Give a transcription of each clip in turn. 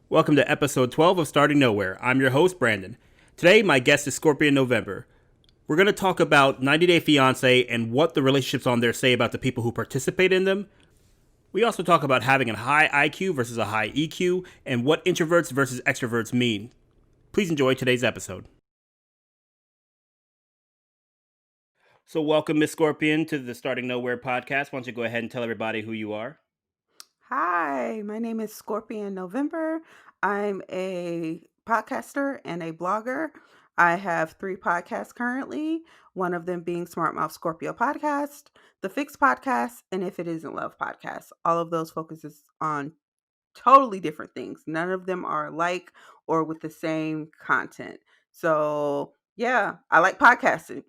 Welcome to episode 12 of Starting Nowhere. I'm your host, Brandon. Today, my guest is Skorpyen November. We're going to talk about 90 Day Fiancé and what the relationships on there say about the people who participate in them. We also talk about having a high IQ versus a high EQ and what introverts versus extroverts mean. Please enjoy today's episode. So, welcome, Miss Skorpyen, to the Starting Nowhere podcast. Why don't you go ahead and tell everybody who you are? Hi, my name is Skorpyen November. I'm a podcaster and a blogger. I have three podcasts currently, one of them being Smart Mouth Scorpio Podcast, the Fix Podcast, and If It Isn't Love Podcast. All of those focuses on totally different things. None of them are alike or with the same content. So, yeah, I like podcasting.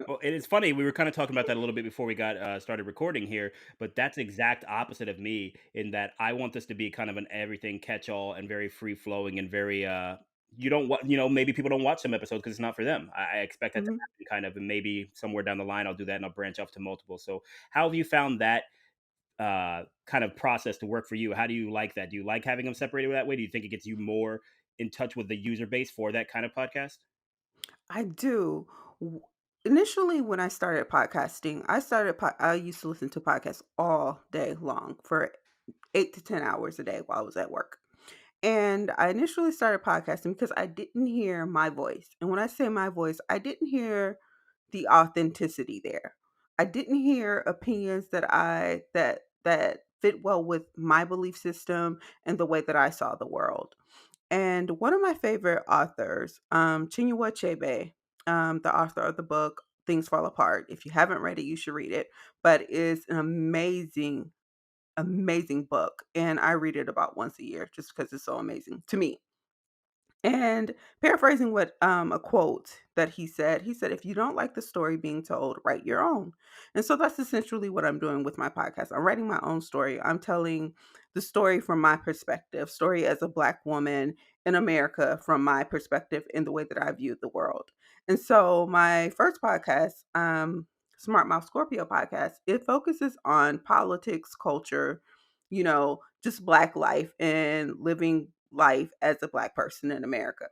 Well, it is funny. We were kind of talking about that a little bit before we got started recording here, but that's exact opposite of me in that I want this to be kind of an everything catch all and very free flowing and very you don't want maybe people don't watch some episodes because it's not for them. I expect that to Mhm. happen kind of, and maybe somewhere down the line I'll do that and I'll branch off to multiple. So how have you found that kind of process to work for you? How do you like that? Do you like having them separated that way? Do you think it gets you more in touch with the user base for that kind of podcast? I do. W- Initially, when I started podcasting, I used to listen to podcasts all day long for 8 to 10 hours a day while I was at work. And I initially started podcasting because I didn't hear my voice. And when I say my voice, I didn't hear the authenticity there. I didn't hear opinions that fit well with my belief system and the way that I saw the world. And one of my favorite authors, Chinua Achebe, the author of the book Things Fall Apart. If you haven't read it, you should read it. But it's an amazing, amazing book, and I read it about once a year just because it's so amazing to me. And paraphrasing what a quote that he said, if you don't like the story being told, write your own. And so that's essentially what I'm doing with my podcast. I'm writing my own story. I'm telling the story from my perspective, story as a Black woman in America from my perspective in the way that I viewed the world. And so my first podcast, Smart Mouth Scorpio podcast, it focuses on politics, culture, just Black life and living life as a Black person in America.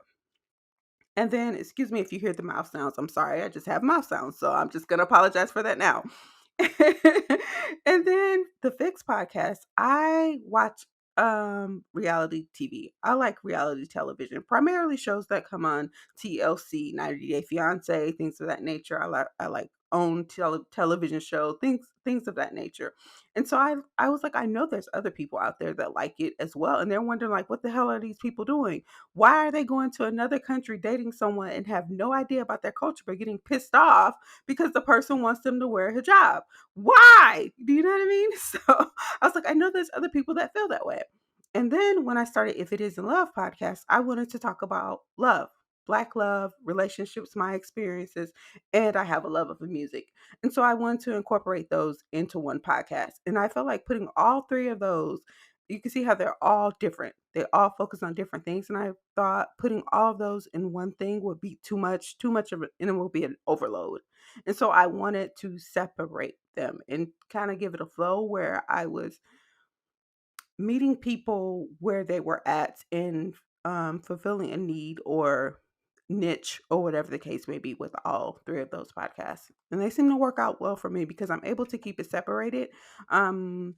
And then, excuse me if you hear the mouth sounds. I'm sorry, I just have mouth sounds. So I'm just going to apologize for that now. And then the Fix podcast, I watch reality TV. I like reality television, primarily shows that come on TLC, 90 Day Fiance, things of that nature. I like own television show, things of that nature. And so I was like, I know there's other people out there that like it as well, and they're wondering like, what the hell are these people doing? Why are they going to another country dating someone and have no idea about their culture but getting pissed off because the person wants them to wear a hijab? Why? Do you know what I mean? So I was like, I know there's other people that feel that way. And then when I started If It Isn't Love podcast, I wanted to talk about love, Black love, relationships, my experiences, and I have a love of the music. And so I wanted to incorporate those into one podcast. And I felt like putting all three of those, you can see how they're all different. They all focus on different things. And I thought putting all of those in one thing would be too much of it, and it will be an overload. And so I wanted to separate them and kind of give it a flow where I was meeting people where they were at in fulfilling a need or niche or whatever the case may be with all three of those podcasts. And they seem to work out well for me because I'm able to keep it separated. And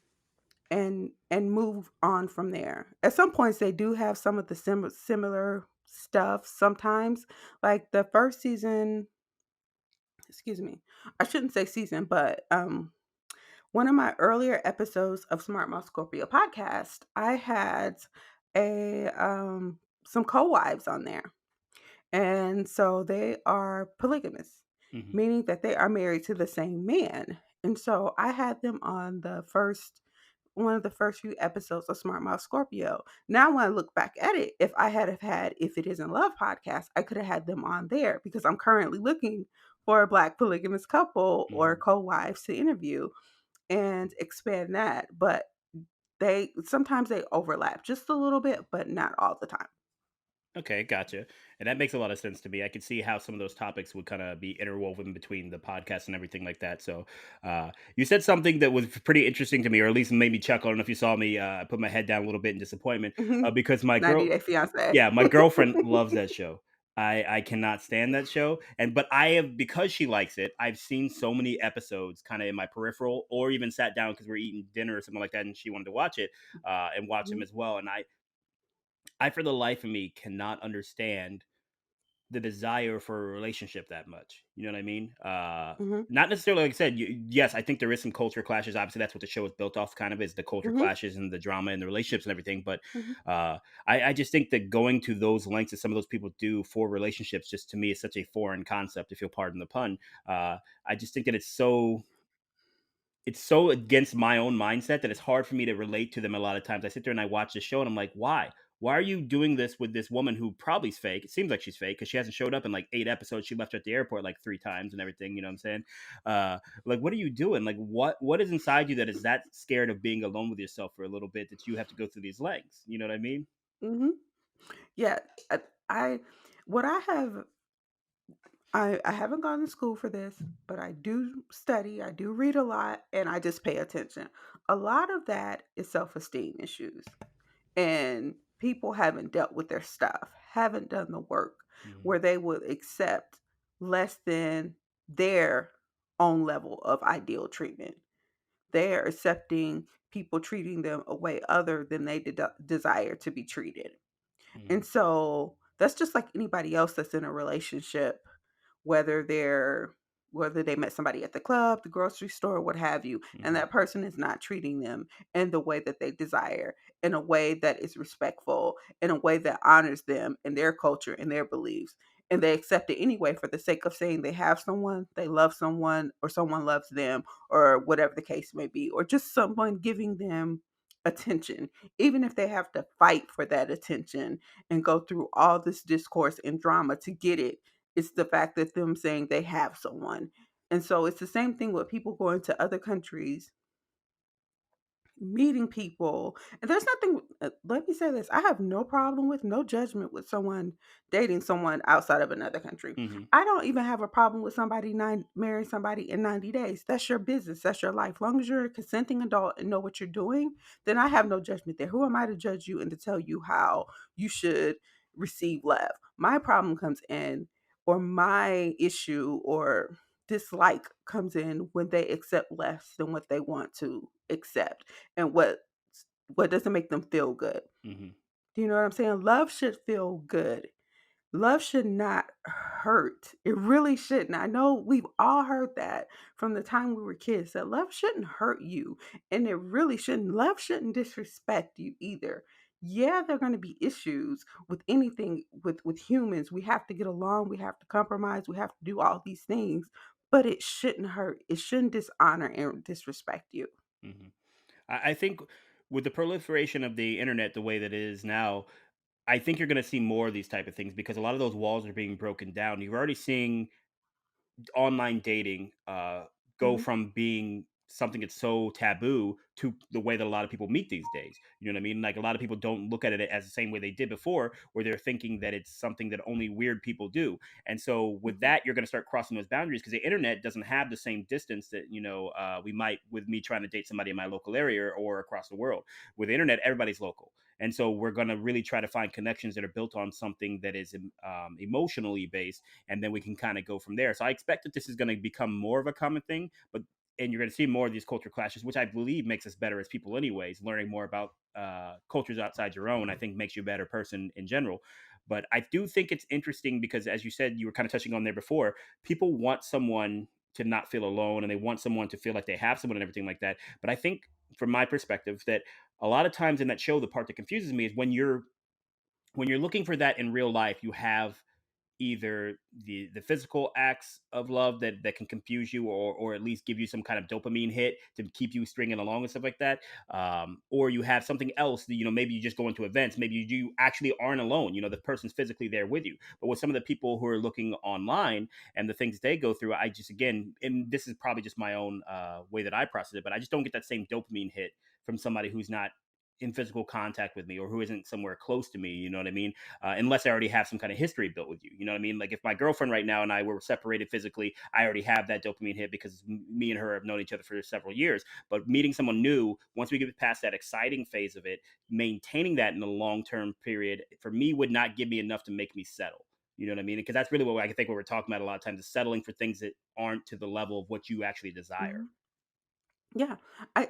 move on from there. At some points, they do have some of the similar stuff. Sometimes, like the first season, excuse me, I shouldn't say season, but one of my earlier episodes of Smart Mouth Scorpio podcast, I had a some co-wives on there, and so they are polygamous, Hmm. meaning that they are married to the same man. And so I had them on the first one of the first few episodes of Smart Mouth Scorpio. Now, when I look back at it, if I had have had If It Isn't Love podcast, I could have had them on there because I'm currently looking for a Black polygamous couple or Hmm. co-wives to interview and expand that. But they sometimes they overlap just a little bit, but not all the time. Okay, gotcha. And that makes a lot of sense to me. I could see how some of those topics would kind of be interwoven between the podcast and everything like that. So, you said something that was pretty interesting to me, or at least made me chuckle. I don't know if you saw me put my head down a little bit in disappointment Mhm. because my 90 girl, Day Fiance. yeah, my girlfriend loves that show. I cannot stand that show, and but I have because she likes it. I've seen so many episodes, kind of in my peripheral, or even sat down because we're eating dinner or something like that, and she wanted to watch it and watch them Mhm, as well. And I for the life of me cannot understand the desire for a relationship that much. You know what I mean? mhm, Not necessarily like I said. Yes, I think there is some culture clashes. Obviously, that's what the show is built off. Kind of is the culture mhm, clashes and the drama and the relationships and everything. But mhm, uh, I just think that going to those lengths that some of those people do for relationships, just to me, is such a foreign concept. If you'll pardon the pun, I just think that it's so against my own mindset that it's hard for me to relate to them a lot of times. I sit there and I watch the show and I'm like, why? Why are you doing this with this woman who probably is fake? It seems like she's fake because she hasn't showed up in like 8 episodes. She left her at the airport like 3 times and everything. You know what I'm saying? Uh, like, what are you doing? Like, what is inside you that is that scared of being alone with yourself for a little bit that you have to go through these lengths? You know what I mean? mhm. Yeah, I what I haven't gone to school for this, but I do study, I do read a lot, and I just pay attention. A lot of that is self-esteem issues, and people haven't dealt with their stuff, haven't done the work Hmm. where they would accept less than their own level of ideal treatment. They're accepting people treating them a way other than they desire to be treated. And Hmm. so that's just like anybody else that's in a relationship, whether they're whether they met somebody at the club, the grocery store, what have you, and Hmm. that person is not treating them in the way that they desire, in a way that is respectful, in a way that honors them and their culture and their beliefs. And they accept it anyway for the sake of saying they have someone, they love someone, or someone loves them, or whatever the case may be, or just someone giving them attention, even if they have to fight for that attention and go through all this discourse and drama to get it. It's the fact that them saying they have someone. And so it's the same thing with people going to other countries, meeting people. And there's nothing, let me say this, I have no problem with, no judgment with someone dating someone outside of another country. Hmm. I don't even have a problem with somebody marrying somebody in 90 days. That's your business, that's your life. Long as you're a consenting adult and know what you're doing, then I have no judgment there. Who am I to judge you and to tell you how you should receive love? My problem comes in, or my issue or dislike comes in, when they accept less than what they want to accept, and what doesn't make them feel good. Hmm. Do you know what I'm saying? Love should feel good. Love should not hurt. It really shouldn't. I know we've all heard that from the time we were kids, that love shouldn't hurt you. And it really shouldn't. Love shouldn't disrespect you either. Yeah, there are going to be issues with anything, with humans. We have to get along, we have to compromise, we have to do all these things, but it shouldn't hurt. It shouldn't dishonor and disrespect you. Hmm. I think with the proliferation of the internet the way that it is now, I think you're going to see more of these type of things because a lot of those walls are being broken down. You're already seeing online dating go Mhm, from being something that's so taboo to the way that a lot of people meet these days. You know what I mean? Like a lot of people don't look at it as the same way they did before, where they're thinking that it's something that only weird people do. And so with mhm, that, you're going to start crossing those boundaries because the internet doesn't have the same distance that we might with me trying to date somebody in my local area or across the world. With the internet, everybody's local. And so we're going to really try to find connections that are built on something that is emotionally based, and then we can kind of go from there. So I expect that this is going to become more of a common thing, but and you're going to see more of these culture clashes, which I believe makes us better as people, anyways. Learning more about cultures outside your own, I think, makes you a better person in general. But I do think it's interesting because, as you said, you were kind of touching on there before. People want someone to not feel alone, and they want someone to feel like they have someone and everything like that. But I think, from my perspective, that a lot of times in that show, the part that confuses me is when you're looking for that in real life, you have either the physical acts of love that can confuse you or at least give you some kind of dopamine hit to keep you stringing along and stuff like that, or you have something else that, maybe you just go into events, maybe you actually aren't alone, the person's physically there with you. But with some of the people who are looking online and the things they go through, I just, again, and this is probably just my own way that I process it, but I just don't get that same dopamine hit from somebody who's not in physical contact with me or who isn't somewhere close to me, you know what I mean? Unless I already have some kind of history built with you, you know what I mean? Like if my girlfriend right now and I were separated physically, I already have that dopamine hit because me and her have known each other for several years. But meeting someone new, once we get past that exciting phase of it, maintaining that in the long term period for me would not give me enough to make me settle. You know what I mean? Because that's really what I think what we're talking about a lot of times is settling for things that aren't to the level of what you actually desire. Mhm. Yeah, I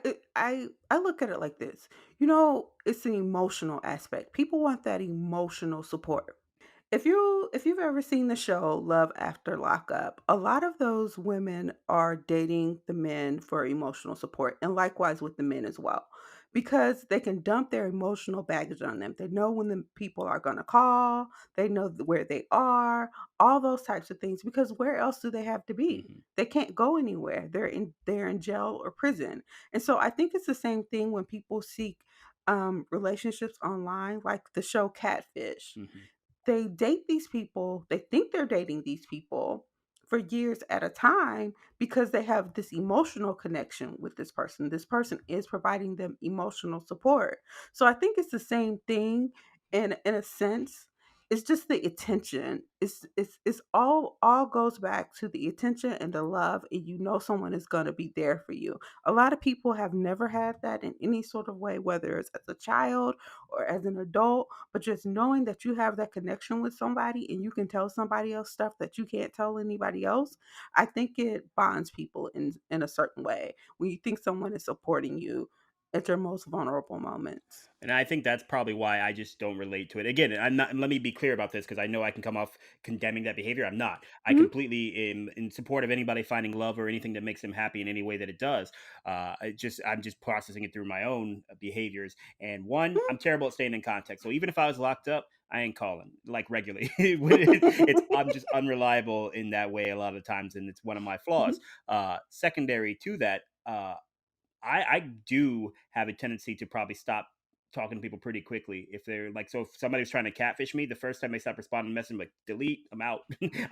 look at it like this. You know, it's an emotional aspect. People want that emotional support. If you've ever seen the show Love After Lockup, a lot of those women are dating the men for emotional support, and likewise with the men as well, because they can dump their emotional baggage on them. They know when the people are going to call, they know where they are, all those types of things, because where else do they have to be? Hmm. They can't go anywhere. They're in jail or prison. And so I think it's the same thing when people seek relationships online, like the show Catfish. Hmm. They date these people, they think they're dating these people for years at a time because they have this emotional connection with this person. This person is providing them emotional support. So I think it's the same thing in a sense. It's just the attention. It's all goes back to the attention and the love, and you know someone is going to be there for you. A lot of people have never had that in any sort of way, whether it's as a child or as an adult, but just knowing that you have that connection with somebody and you can tell somebody else stuff that you can't tell anybody else, I think it bonds people in a certain way. When you think someone is supporting you at your most vulnerable moments. And I think that's probably why I just don't relate to it. Again, I'm not, and let me be clear about this because I know I can come off condemning that behavior. I'm not. I Mhm, completely am in support of anybody finding love or anything that makes them happy in any way that it does. I'm just processing it through my own behaviors. And one, I'm terrible at staying in contact. So even if I was locked up, I ain't calling like regularly. It's I'm just unreliable in that way a lot of times, and it's one of my mhm, flaws. Secondary to that. I do have a tendency to probably stop talking to people pretty quickly if they're like, so if somebody's trying to catfish me, the first time they stop responding to message, I'm like, delete, I'm out.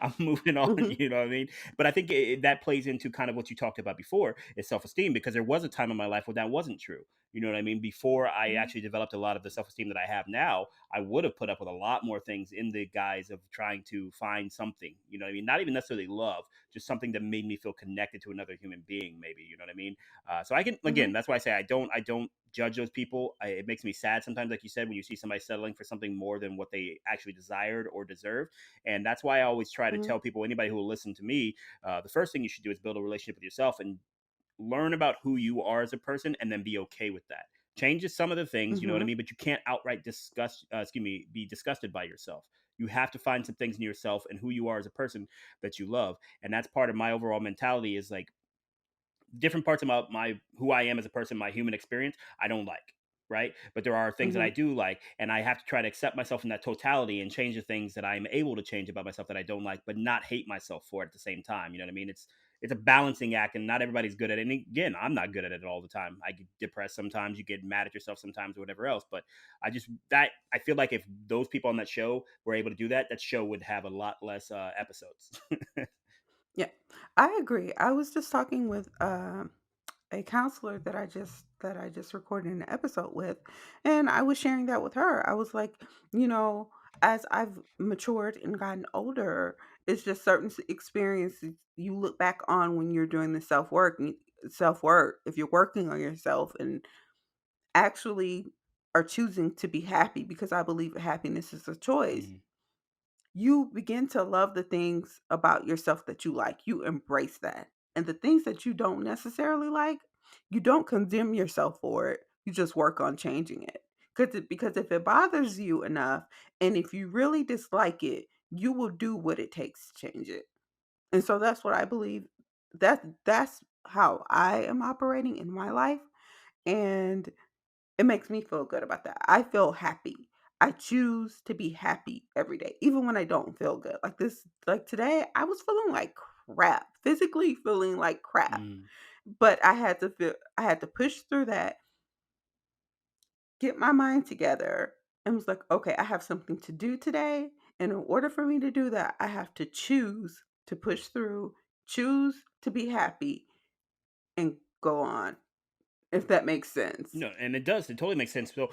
I'm moving on. mhm, You know what I mean? But I think that plays into kind of what you talked about before is self-esteem, because there was a time in my life where that wasn't true. You know what I mean? Before I mhm, actually developed a lot of the self-esteem that I have now, I would have put up with a lot more things in the guise of trying to find something, you know what I mean? Not even necessarily love, just something that made me feel connected to another human being, maybe, you know what I mean? So I can, mhm, again, that's why I say I don't judge those people. It makes me sad sometimes, like you said, when you see somebody settling for something more than what they actually desired or deserved. And that's why I always try to mhm, tell people, anybody who will listen to me, the first thing you should do is build a relationship with yourself and learn about who you are as a person, and then be okay with that. Changes some of the things, you know what I mhm, mean, but you can't outright disgust, excuse me, be disgusted by yourself. You have to find some things in yourself and who you are as a person that you love, and that's part of my overall mentality. Is like different parts about my who I am as a person, my human experience, I don't like. Right. But there are things that I mhm, do like. And I have to try to accept myself in that totality and change the things that I'm able to change about myself that I don't like, but not hate myself for it at the same time. You know what I mean? It's a balancing act, and not everybody's good at it. And again, I'm not good at it all the time. I get depressed sometimes, you get mad at yourself sometimes, or whatever else. But I feel like if those people on that show were able to do that, that show would have a lot less episodes. yeah, I agree. I was just talking with a counselor that I just recorded an episode with, and I was sharing that with her. I was like, you know, as I've matured and gotten older, it's just certain experiences you look back on when you're doing the self work. If you're working on yourself and actually are choosing to be happy, because I believe happiness is a choice, Mhm. you begin to love the things about yourself that you like. You embrace that. And the things that you don't necessarily like, you don't condemn yourself for it. You just work on changing it. Because if it bothers you enough and if you really dislike it, you will do what it takes to change it. And so that's what I believe. That's how I am operating in my life. And it makes me feel good about that. I feel happy. I choose to be happy every day, even when I don't feel good. Like today, I was feeling like crap, physically feeling like crap. Mhm. But I had to push through that, get my mind together, and was like, okay, I have something to do today. And in order for me to do that, I have to choose to push through, choose to be happy, and go on. if that makes sense. No, and it does. It totally makes sense. So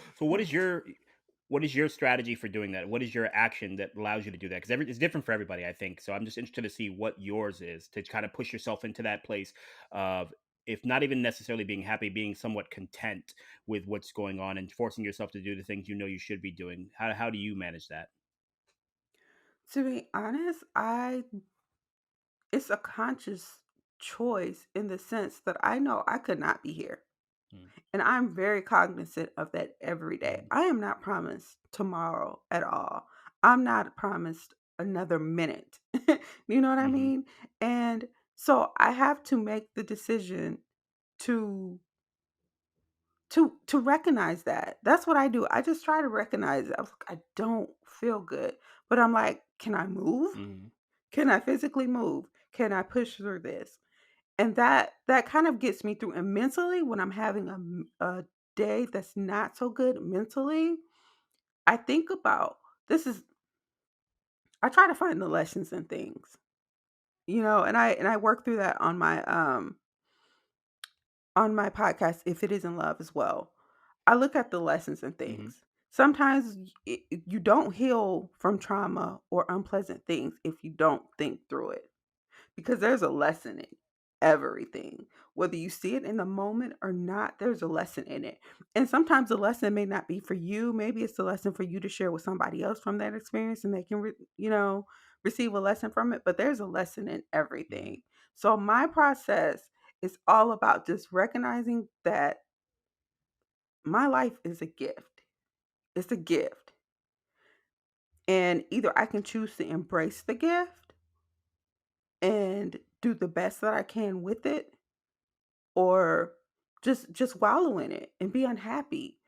what is your strategy for doing that? What is your action that allows you to do that? Because it's different for everybody, I think. So I'm just interested to see what yours is to kind of push yourself into that place of, if not even necessarily being happy, being somewhat content with what's going on and forcing yourself to do the things you know you should be doing. How do you manage that? To be honest, I it's a conscious choice in the sense that I know I could not be here. Mm, And I'm very cognizant of that every day. mhm, I am not promised tomorrow at all. I'm not promised another minute. You know what I mhm, mean? And so I have to make the decision to to recognize that. That's what I do. I just try to recognize it. I was like, I don't feel good. But I'm like, can I move? mhm, Can I physically move? Can I push through this? And that kind of gets me through. And mentally, when I'm having a day that's not so good mentally, I think about this is I try to find the lessons in things, and I work through that on my podcast, If It Isn't Love, as well. I look at the lessons in mhm, things. Sometimes you don't heal from trauma or unpleasant things if you don't think through it. Because there's a lesson in everything. Whether you see it in the moment or not, there's a lesson in it. And sometimes the lesson may not be for you. Maybe it's the lesson for you to share with somebody else from that experience and they can, receive a lesson from it. But there's a lesson in mhm, everything. So my process is all about just recognizing that my life is a gift. It's a gift. And either I can choose to embrace the gift and do the best that I can with it, or just wallow in it and be unhappy.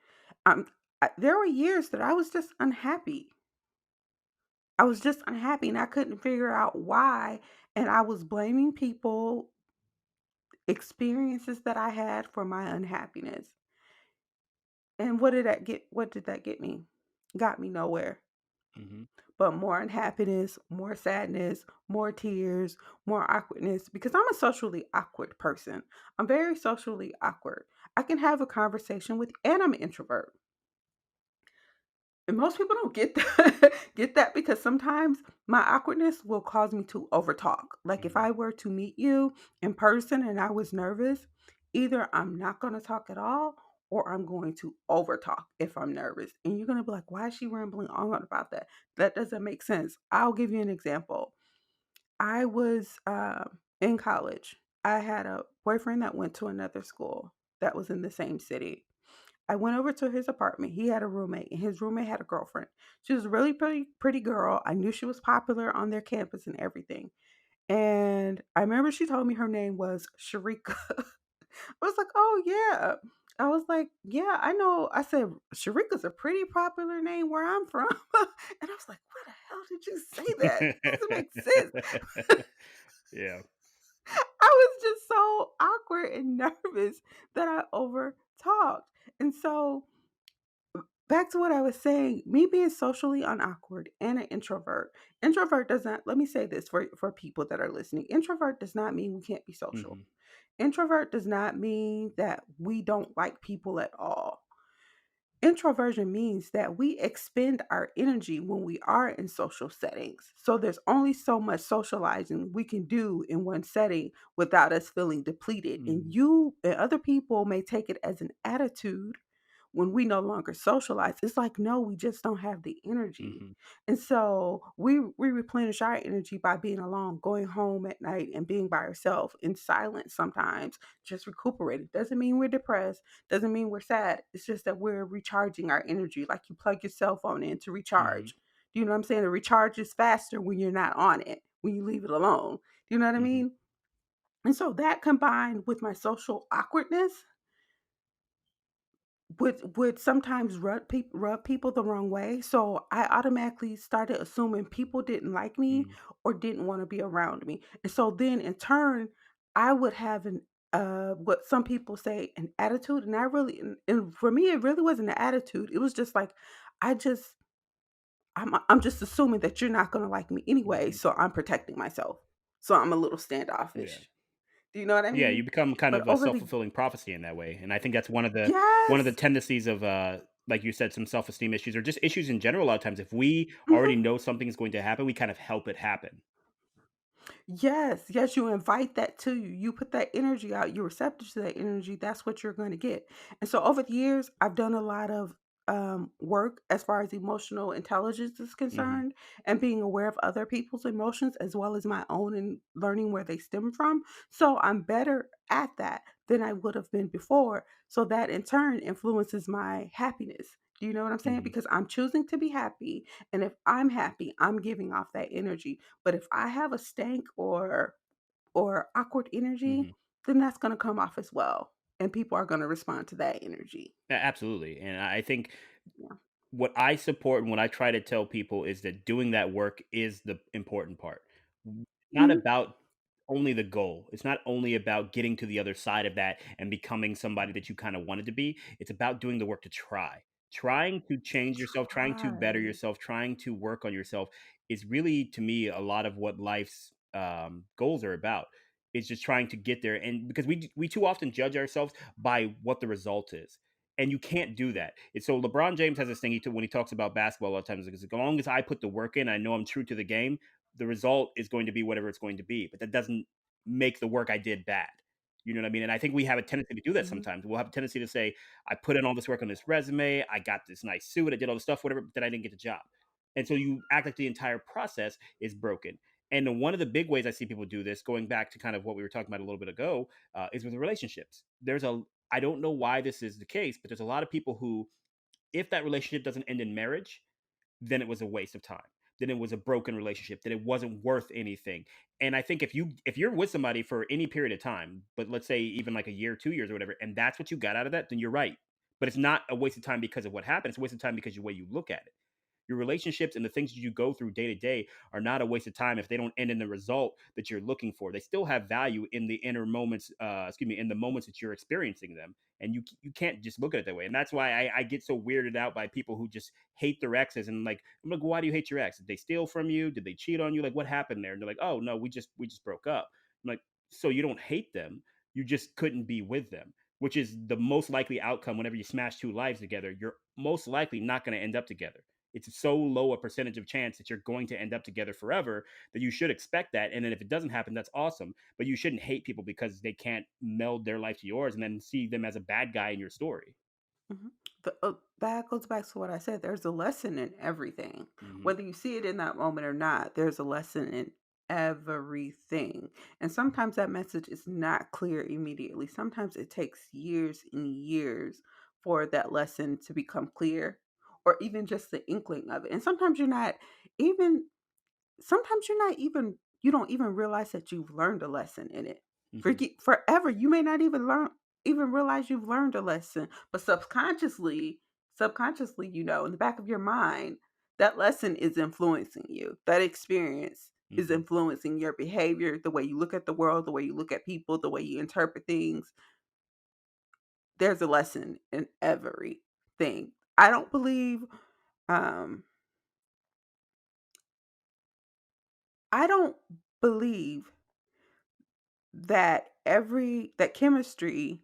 There were years that I was just unhappy. I was just unhappy and I couldn't figure out why, and I was blaming people, experiences that I had for my unhappiness. And what did that get me? Got me nowhere. mhm, But more unhappiness, more sadness, more tears, more awkwardness, because I'm a socially awkward person. I'm very socially awkward. I can have a conversation with, and I'm an introvert. And most people don't get that, get that because sometimes my awkwardness will cause me to overtalk. Like if mhm, I were to meet you in person and I was nervous, either I'm not going to talk at all or I'm going to overtalk if I'm nervous. And you're going to be like, why is she rambling on about that? That doesn't make sense. I'll give you an example. I was in college. I had a boyfriend that went to another school that was in the same city. I went over to his apartment. He had a roommate, and his roommate had a girlfriend. She was a really pretty girl. I knew she was popular on their campus and everything. And I remember she told me her name was Sharika. I was like, "Oh yeah." I was like, "Yeah, I know." I said, "Sharika's a pretty popular name where I'm from." And I was like, "Why the hell did you say that? That doesn't make sense." yeah. I was just so awkward and nervous that I over talked. And so back to what I was saying, me being socially unawkward and an introvert. Introvert doesn't, let me say this for people that are listening. Introvert does not mean we can't be social. Mhm, Introvert does not mean that we don't like people at all. Introversion means that we expend our energy when we are in social settings. So there's only so much socializing we can do in one setting without us feeling depleted. And mhm, you and other people may take it as an attitude when we no longer socialize. It's like, no, we just don't have the energy. mhm, And so we replenish our energy by being alone, going home at night and being by ourselves in silence sometimes, just recuperating. Doesn't mean we're depressed, doesn't mean we're sad. It's just that we're recharging our energy, like you plug your cell phone in to mhm, recharge. Do you know what I'm saying? The recharge is faster when you're not on it, when you leave it alone. Do you know what I mhm, mean? And so that combined with my social awkwardness would sometimes rub people the wrong way. So I automatically started assuming people didn't like me mhm, or didn't want to be around me. And so then in turn, I would have an what some people say an attitude. And I really and for me it really wasn't an attitude. It was just like I just I'm just assuming that you're not gonna like me anyway. mhm. So I'm protecting myself. So I'm a little Yeah. standoffish. Do you know what I Yeah, you mean? become kind But of a over the self-fulfilling prophecy in that way, and I think that's one of the yes. tendencies of, like you said, some self-esteem issues or just issues in general a lot of times. If we already Mhm. know something is going to happen, we kind of help it happen. Yes, yes, you invite that to you. You put that energy out, you're receptive to that energy, that's what you're going to get. And so over the years, I've done a lot of work as far as emotional intelligence is Mhm, concerned and being aware of other people's emotions as well as my own and learning where they stem from. So I'm better at that than I would have been before. So that in turn influences my happiness. Do you know what I'm saying? mhm, Because I'm choosing to be happy. And if I'm happy, I'm giving off that energy. But if I have a stank or awkward energy, mhm. then that's gonna come off as well, and people are gonna respond to that energy. Absolutely, and I think Yeah. what I support and what I try to tell people is that doing that work is the important part. Not Mhm, about only the goal. It's not only about getting to the other side of that and becoming somebody that you kind of wanted to be. It's about doing the work to try. Trying to change yourself, trying to better try. yourself, trying to work on yourself is really, to me, a lot of what life's goals are about. It's just trying to get there, and because we too often judge ourselves by what the result is, and you can't do that. And so LeBron James has this thing when he talks about basketball a lot of times, because as long as I put the work in, I know I'm true to the game. The result is going to be whatever it's going to be, but that doesn't make the work I did bad. You know what I mean? And I think we have a tendency to do that Mhm, sometimes. We'll have a tendency to say, I put in all this work on this resume, I got this nice suit, I did all this stuff, whatever, but then I didn't get the job. And so you act like the entire process is broken. And then one of the big ways I see people do this, going back to kind of what we were talking about a little bit ago, is with relationships. I don't know why this is the case, but there's a lot of people who, if that relationship doesn't end in marriage, then it was a waste of time. Then it was a broken relationship. Then it wasn't worth anything. And I think if you're with somebody for any period of time, but let's say even like a year, 2 years, or whatever, and that's what you got out of that, then you're right. But it's not a waste of time because of what happened. It's a waste of time because of the way you look at it. Your relationships and the things you go through day to day are not a waste of time if they don't end in the result that you're looking for. They still have value in the inner moments, in the moments that you're experiencing them. And you can't just look at it that way. And that's why I get so weirded out by people who just hate their exes. And like, I'm like, why do you hate your ex? Did they steal from you? Did they cheat on you? Like, what happened there? And they're like, oh no, we just broke up. I'm like, so you don't hate them, you just couldn't be with them, which is the most likely outcome. Whenever you smash two lives together, you're most likely not going to end up together. It's so low a percentage of chance that you're going to end up together forever that you should expect that. And then if it doesn't happen, that's awesome. But you shouldn't hate people because they can't meld their life to yours and then see them as a bad guy in your story. mhm. That goes back to what I said, there's a lesson in everything. Hmm. Whether you see it in that moment or not, there's a lesson in everything. And sometimes that message is not clear immediately. Sometimes it takes years and years for that lesson to become clear or even just the inkling of it. And even sometimes you don't even realize that you've learned a lesson in it. Hmm. Forever, you may not even realize you've learned a lesson, but subconsciously, in the back of your mind, that lesson is influencing you. That experience is Hmm. influencing your behavior, the way you look at the world, the way you look at people, the way you interpret things. There's a lesson in everything. I don't believe um I don't believe that chemistry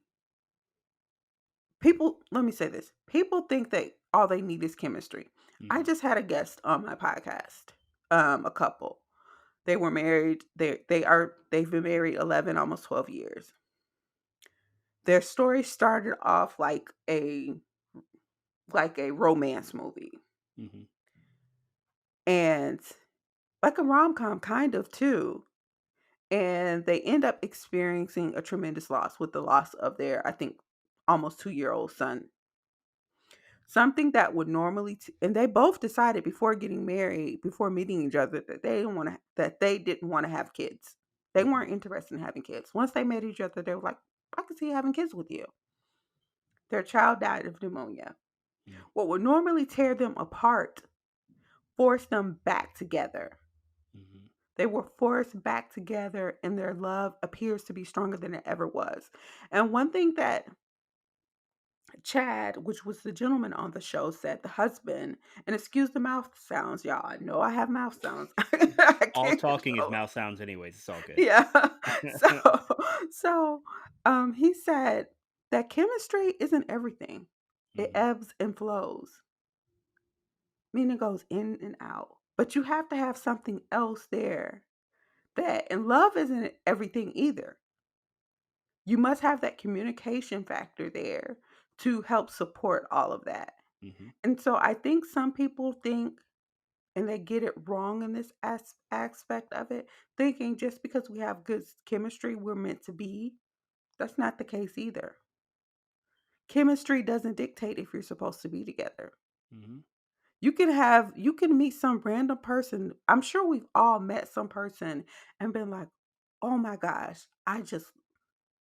people let me say this. People think that all they need is chemistry. I Hmm. just had a guest on my podcast, a couple. They were married. They've been married 11, almost 12 years. Their story started off like a romance movie Hmm. and like a rom-com kind of too. And they end up experiencing a tremendous loss with the loss of their, I think, almost 2-year-old son. Something that would normally and they both decided before getting married, before meeting each other, that they didn't want to have kids. They Hmm. weren't interested in having kids. Once they met each other, they were like, I can see having kids with you. Their child died of pneumonia. What would normally tear them apart forced them back together. Hmm. They were forced back together, and their love appears to be stronger than it ever was. And one thing that Chad, which was the gentleman on the show, said the husband, and excuse the mouth sounds, y'all. I know I have mouth sounds. I All can't talking is control. mouth sounds anyways, it's all good. Yeah. So, he said that chemistry isn't everything. It Mhm, ebbs and flows, meaning it goes in and out. But you have to have something else there. And love isn't everything either. You must have that communication factor there to help support all of that. mhm, And so I think some people think, and they get it wrong in this aspect of it, thinking just because we have good chemistry, we're meant to be. That's not the case either. Chemistry doesn't dictate if you're supposed to be together. mhm. You can meet some random person. I'm sure we've all met some person and been like, "Oh my gosh, I just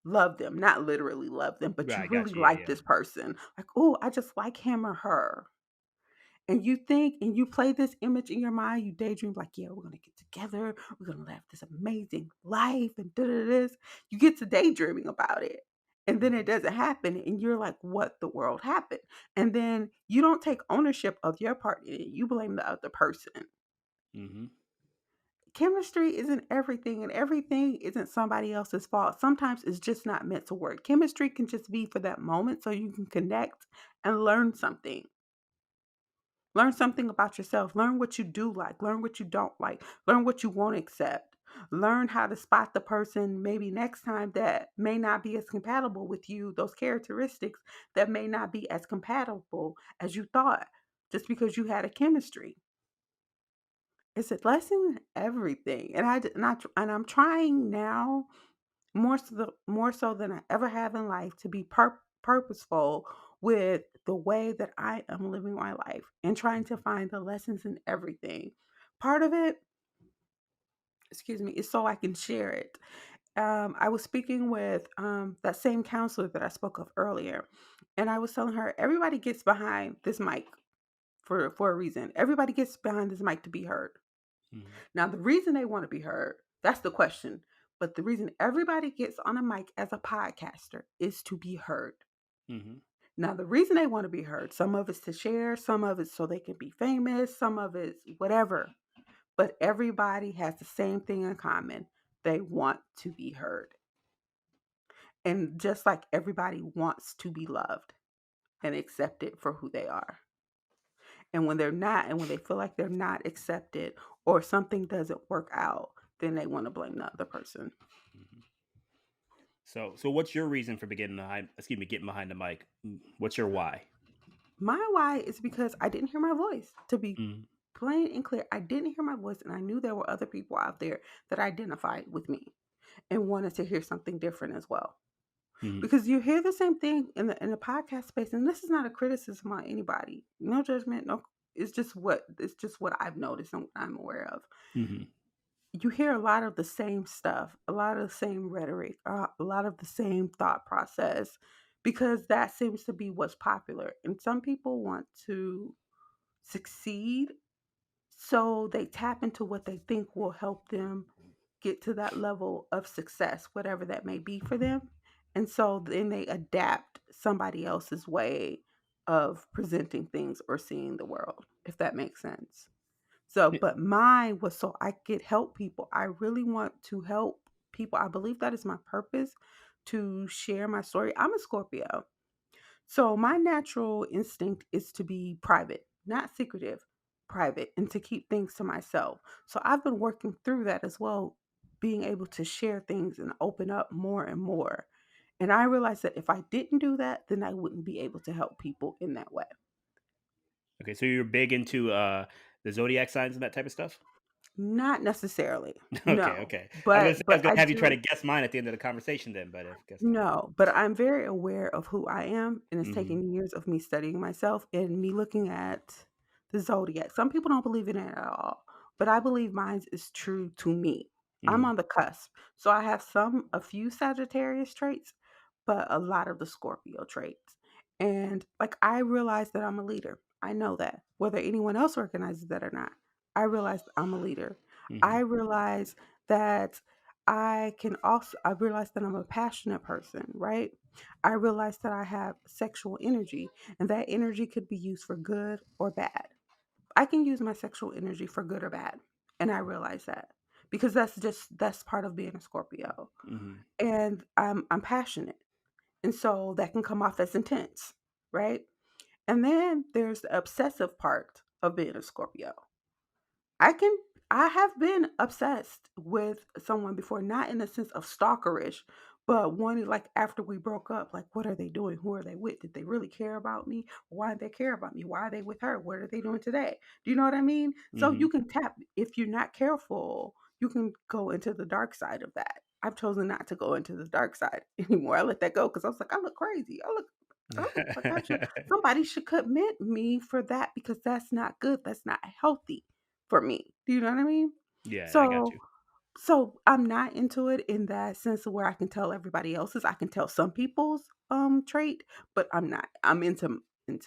love them." Not literally love them, but you Right, really got you, yeah, like yeah. this person. Like, "Oh, I just like him or her." And you think and you play this image in your mind, you daydream like, yeah, we're gonna get together, we're gonna have this amazing life and da da this. You get to daydreaming about it. And then it Mhm, doesn't happen, and you're like, what the world happened? And then you don't take ownership of your part in it. You blame the other person. mhm, Chemistry isn't everything, and everything isn't somebody else's fault. Sometimes it's just not meant to work. Chemistry can just be for that moment so you can connect and learn something. Learn something about yourself. Learn what you do like. Learn what you don't like. Learn what you won't accept. Learn how to spot the person maybe next time that may not be as compatible with you, those characteristics that may not be as compatible as you thought just because you had a chemistry. It's a lesson in everything. And I'm trying now more so than I ever have in life to be purposeful with the way that I am living my life and trying to mhm, find the lessons in everything. Part of it, excuse me, is so I can share it. I was speaking with that same counselor that I spoke of earlier, and I was telling her everybody gets behind this mic for a reason. Everybody gets behind this mic to be heard. mhm, Now, the reason they want to be heard, that's the question. But the reason everybody gets on a mic as a podcaster is to be heard. mhm. Now, the reason they want to be heard, some of it's to share, some of it's so they can be famous, some of it's whatever. But everybody has the same thing in common. They want to be heard. And just like everybody wants to be loved and accepted for who they are. And when they're not, and when they feel like they're not accepted or something doesn't work out, then they want to blame the other person. Mhm. So what's your reason for getting behind the mic? What's your why? My why is because I didn't hear my voice. To be Mhm, plain and clear, I didn't hear my voice, and I knew there were other people out there that identified with me and wanted to hear something different as well. mhm, Because you hear the same thing in the podcast space, and this is not a criticism on anybody. No judgment, no. It's just what I've noticed and what I'm aware of. mhm. You hear a lot of the same stuff, a lot of the same rhetoric, a lot of the same thought process, because that seems to be what's popular. And some people want to succeed, so they tap into what they think will help them get to that level of success, whatever that may be for them. And so then they adapt somebody else's way of presenting things or seeing the world, if that makes sense. So, Yeah, but mine was so I could help people. I really want to help people. I believe that is my purpose, to share my story. I'm a Scorpio. So my natural instinct is to be private, not secretive, private, and to keep things to myself. So I've been working through that as well, being able to share things and open up more and more. And I realized that if I didn't do that, then I wouldn't be able to help people in that way. okay, so you're big into, the zodiac signs and that type of stuff? Not necessarily. Okay, No. okay. I was But gonna I have you try to do. guess mine at the end of the conversation then, but I guess not. No, but I'm very aware of who I am, and it's Mhm, taken years of me studying myself and me looking at the zodiac. Some people don't believe in it at all, but I believe mine is true to me. I'm mhm, on the cusp. So I have a few Sagittarius traits, but a lot of the Scorpio traits. And like I realize that I'm a leader. I know that. Whether anyone else recognizes that or not, I realize that I'm a leader. I mhm, realize that I realize that I'm a passionate person, right? I realize that I have sexual energy, and that energy could be used for good or bad. I can use my sexual energy for good or bad, and I realize that because that's part of being a Scorpio. Hmm. And I'm passionate, and so that can come off as intense, right? And then there's the obsessive part of being a Scorpio. I can I have been obsessed with someone before, not in the sense of stalkerish, but wanting, like, after we broke up, like, what are they doing? Who are they with? Did they really care about me? Why did they care about me? Why are they with her? What are they doing today? Do you know what I mean? So Hmm. you can tap, if you're not careful, you can go into the dark side of that. I've chosen not to go into the dark side anymore. I let that go because I was like, I look crazy. I look like somebody should commit me for that because that's not good. That's not healthy for me. Do you know what I mean? Yeah, I got So you. I'm not into it in that sense of where I can tell everybody else's. I can tell some people's trait, but I'm not. I'm into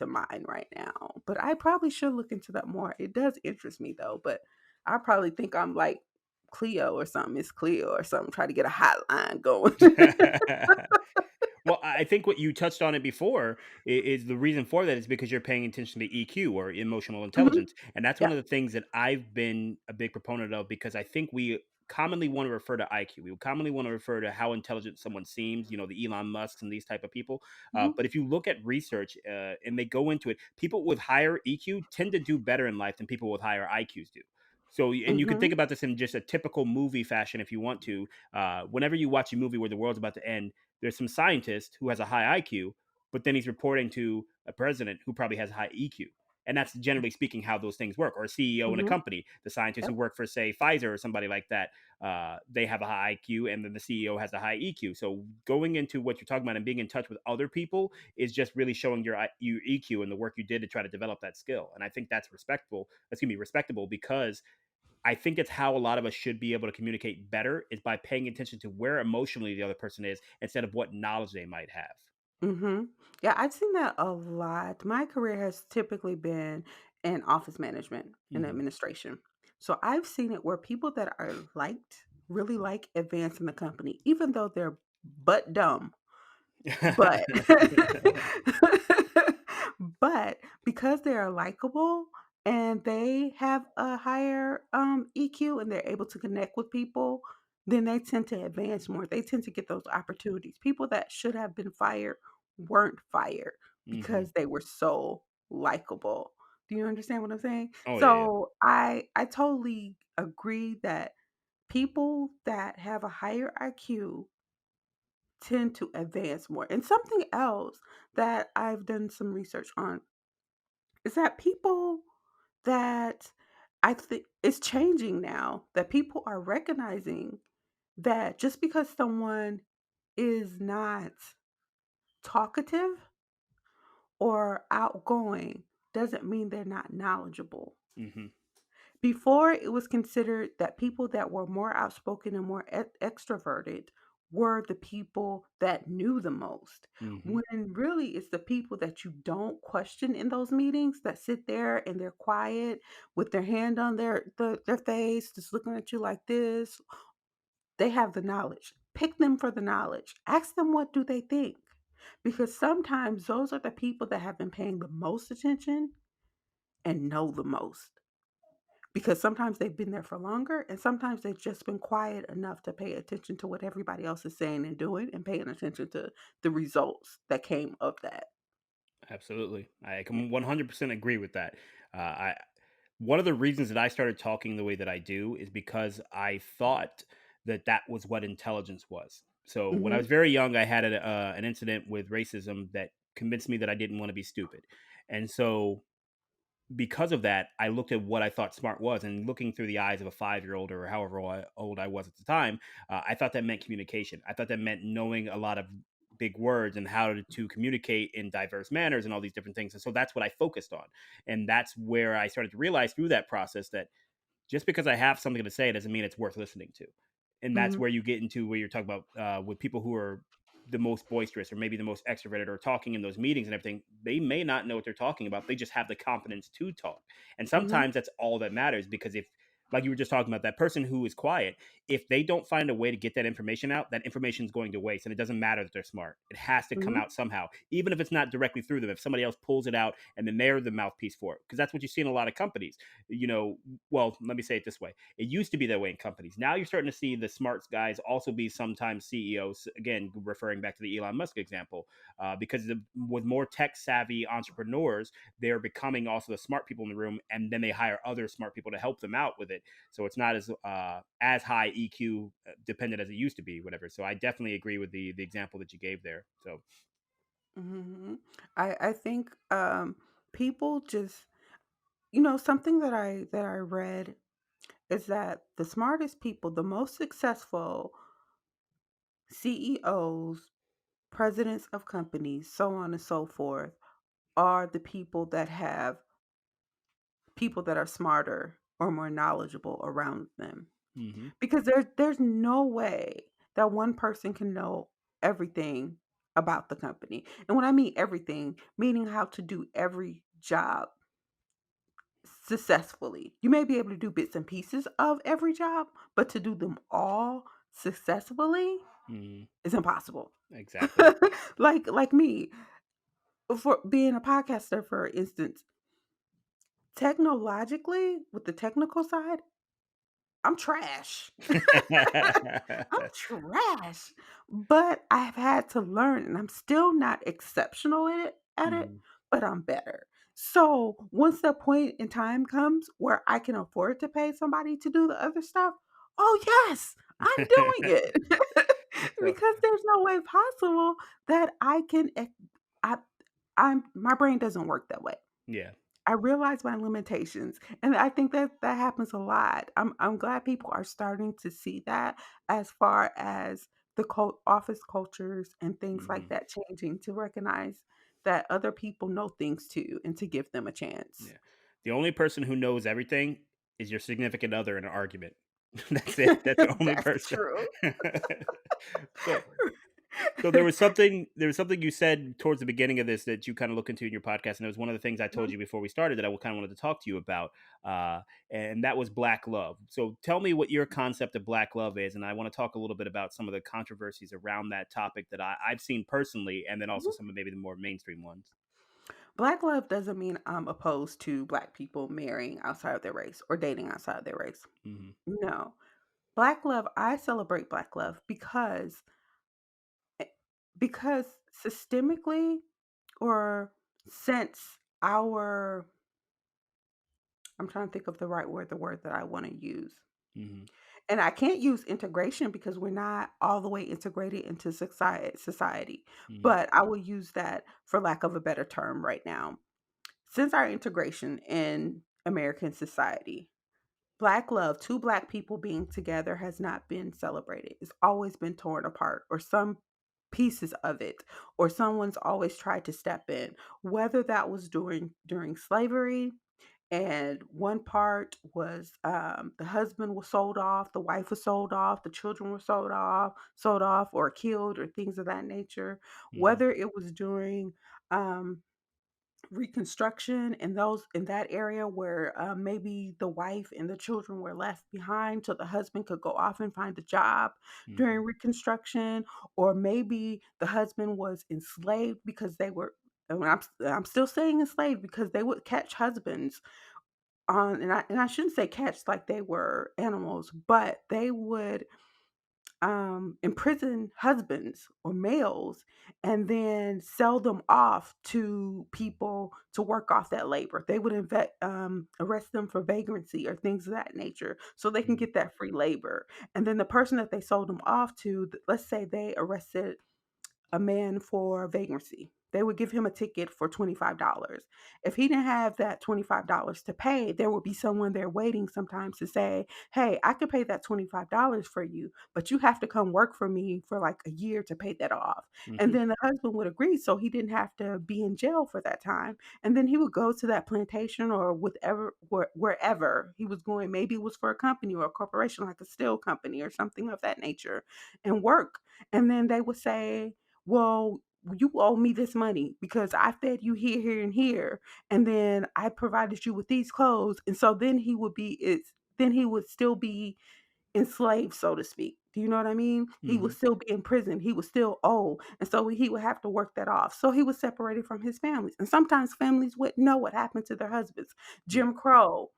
mine right now. But I probably should look into that more. It does interest me though, but I probably think I'm like Cleo or something. It's Cleo or something. Try to get a hotline going. Well, I think what you touched on it before is the reason for that is because you're paying attention to EQ or emotional Mhm. intelligence. And that's one Yep. of the things that I've been a big proponent of because I think we commonly want to refer to IQ. We commonly want to refer to how intelligent someone seems, the Elon Musks and these type of people. Mhm. But if you look at research and they go into it, people with higher EQ tend to do better in life than people with higher IQs do. So, and you can think Mhm. about this in just a typical movie fashion if you want to. Whenever you watch a movie where the world's about to end, there's some scientist who has a high IQ, but then he's reporting to a president who probably has a high EQ. And that's generally speaking how those things work. Or a CEO in a Mhm. company, the scientists who Yep. work for, say, Pfizer or somebody like that, they have a high IQ, and then the CEO has a high EQ. So going into what you're talking about and being in touch with other people is just really showing your EQ and the work you did to try to develop that skill. And I think that's respectable. That's gonna be respectable because I think it's how a lot of us should be able to communicate better is by paying attention to where emotionally the other person is instead of what knowledge they might have. Mhm. Yeah, I've seen that a lot. My career has typically been in office management and Hmm. administration. So I've seen it where people that are liked really like advancing the company, even though they're butt dumb. But but because they are likable and they have a higher EQ and they're able to connect with people, then they tend to advance more. They tend to get those opportunities. People that should have been fired weren't fired Hmm. because they were so likable. Do you understand what I'm saying? Oh yeah, yeah, So I totally agree that people that have a higher IQ tend to advance more. And something else that I've done some research on is that people that I think it's changing now, that people are recognizing that just because someone is not talkative or outgoing doesn't mean they're not knowledgeable. hmm, Before, it was considered that people that were more outspoken and more extroverted were the people that knew the most. hmm. When really it's the people that you don't question in those meetings that sit there and they're quiet with their hand on their face, just looking at you like this. They have the knowledge. Pick them for the knowledge. Ask them what do they think. Because sometimes those are the people that have been paying the most attention and know the most because sometimes they've been there for longer and sometimes they've just been quiet enough to pay attention to what everybody else is saying and doing and paying attention to the results that came of that. Absolutely. I can 100% agree with that. I One of the reasons that I started talking the way that I do is because I thought that that was what intelligence was. So when I Mhm. was very young, I had an incident with racism that convinced me that I didn't want to be stupid, and so because of that, I looked at what I thought smart was, and looking through the eyes of a 5-year-old or however old I was at the time, I thought that meant communication. I thought that meant knowing a lot of big words and how to communicate in diverse manners and all these different things. And so that's what I focused on, and that's where I started to realize through that process that just because I have something to say doesn't mean it's worth listening to. And that's Mhm. where you get into where you're talking about with people who are the most boisterous or maybe the most extroverted or talking in those meetings and everything. They may not know what they're talking about. They just have the confidence to talk. And Mhm. sometimes that's all that matters because if like you were just talking about, that person who is quiet, if they don't find a way to get that information out, that information is going to waste. And it doesn't matter that they're smart. It has to come Mhm. out somehow, even if it's not directly through them. If somebody else pulls it out and then they're the mouthpiece for it, because that's what you see in a lot of companies. You know, well, let me say it this way. It used to be that way in companies. Now you're starting to see the smarts guys also be sometimes CEOs. Again, referring back to the Elon Musk example, because with more tech savvy entrepreneurs, they're becoming also the smart people in the room, and then they hire other smart people to help them out with it. So it's not as high EQ dependent as it used to be, whatever. So I definitely agree with the example that you gave there. So Mhm. I think people just, something that I read is that the smartest people, the most successful CEOs, presidents of companies, so on and so forth, are the people that are smarter or more knowledgeable around them. hmm Because there's no way that one person can know everything about the company. And when I mean everything, meaning how to do every job successfully. You may be able to do bits and pieces of every job, but to do them all successfully hmm is impossible. exactly. Like me, for being a podcaster, for instance, technologically, with the technical side, I'm trash. I'm trash. But I've had to learn, and I'm still not exceptional at it, hmm but I'm better. So once that point in time comes where I can afford to pay somebody to do the other stuff, oh yes, I'm doing it. so Because there's no way possible that I my brain doesn't work that way. yeah. I realize my limitations, and I think that that happens a lot. I'm glad people are starting to see that as far as the office cultures and things like hmm that changing, to recognize that other people know things too and to give them a chance. Yeah. The only person who knows everything is your significant other in an argument. That's it. That's the only That's person. true. so So there was something you said towards the beginning of this that you kind of look into in your podcast, and it was one of the things I told Mhm. you before we started that I kind of wanted to talk to you about, uh, and that was black love. So tell me what your concept of black love is, and I want to talk a little bit about some of the controversies around that topic that I've seen personally, and then also Mhm. some of maybe the more mainstream ones. Black love doesn't mean I'm opposed to black people marrying outside of their race or dating outside of their race. hmm No. Black love, I celebrate black love Eh, because systemically, or since our I'm trying to think of the word that I want to use. hmm And I can't use integration because we're not all the way integrated into society. hmm But I will use that for lack of a better term right now. Since our integration in American society, Black love, two Black people being together, has not been celebrated. It's always been torn apart, or some pieces of it, or someone's always tried to step in, whether that was during slavery, and one part was the husband was sold off, the wife was sold off, the children were sold off or killed, or things of that nature. hmm Whether it was during um, reconstruction in that area where maybe the wife and the children were left behind so the husband could go off and find a job hmm during reconstruction, or maybe the husband was enslaved because they were, and I'm still saying enslaved, because they would catch husbands on, and I shouldn't say catch like they were animals, but they would imprison husbands or males and then sell them off to people to work off that labor. They would arrest them for vagrancy or things of that nature so they can hmm get that free labor. And then the person that they sold them off to, let's say they arrested a man for vagrancy. They would give him a ticket for $25. If he didn't have that $25 to pay, there would be someone there waiting sometimes to say, "Hey, I could pay that $25 for you, but you have to come work for me for like a year to pay that off." And hmm then the husband would agree so he didn't have to be in jail for that time. And then he would go to that plantation or wherever he was going. Maybe it was for a company or a corporation like a steel company or something of that nature, and work. And then they would say, well, you owe me this money because I fed you here, here, and here, and then I provided you with these clothes. And so then he would be it's then he would still be enslaved, so to speak. Do you know what I mean? He would Hmm. still be in prison. He was still old. And so he would have to work that off. So he was separated from his families. And sometimes families wouldn't know what happened to their husbands. Yeah. Jim Crow,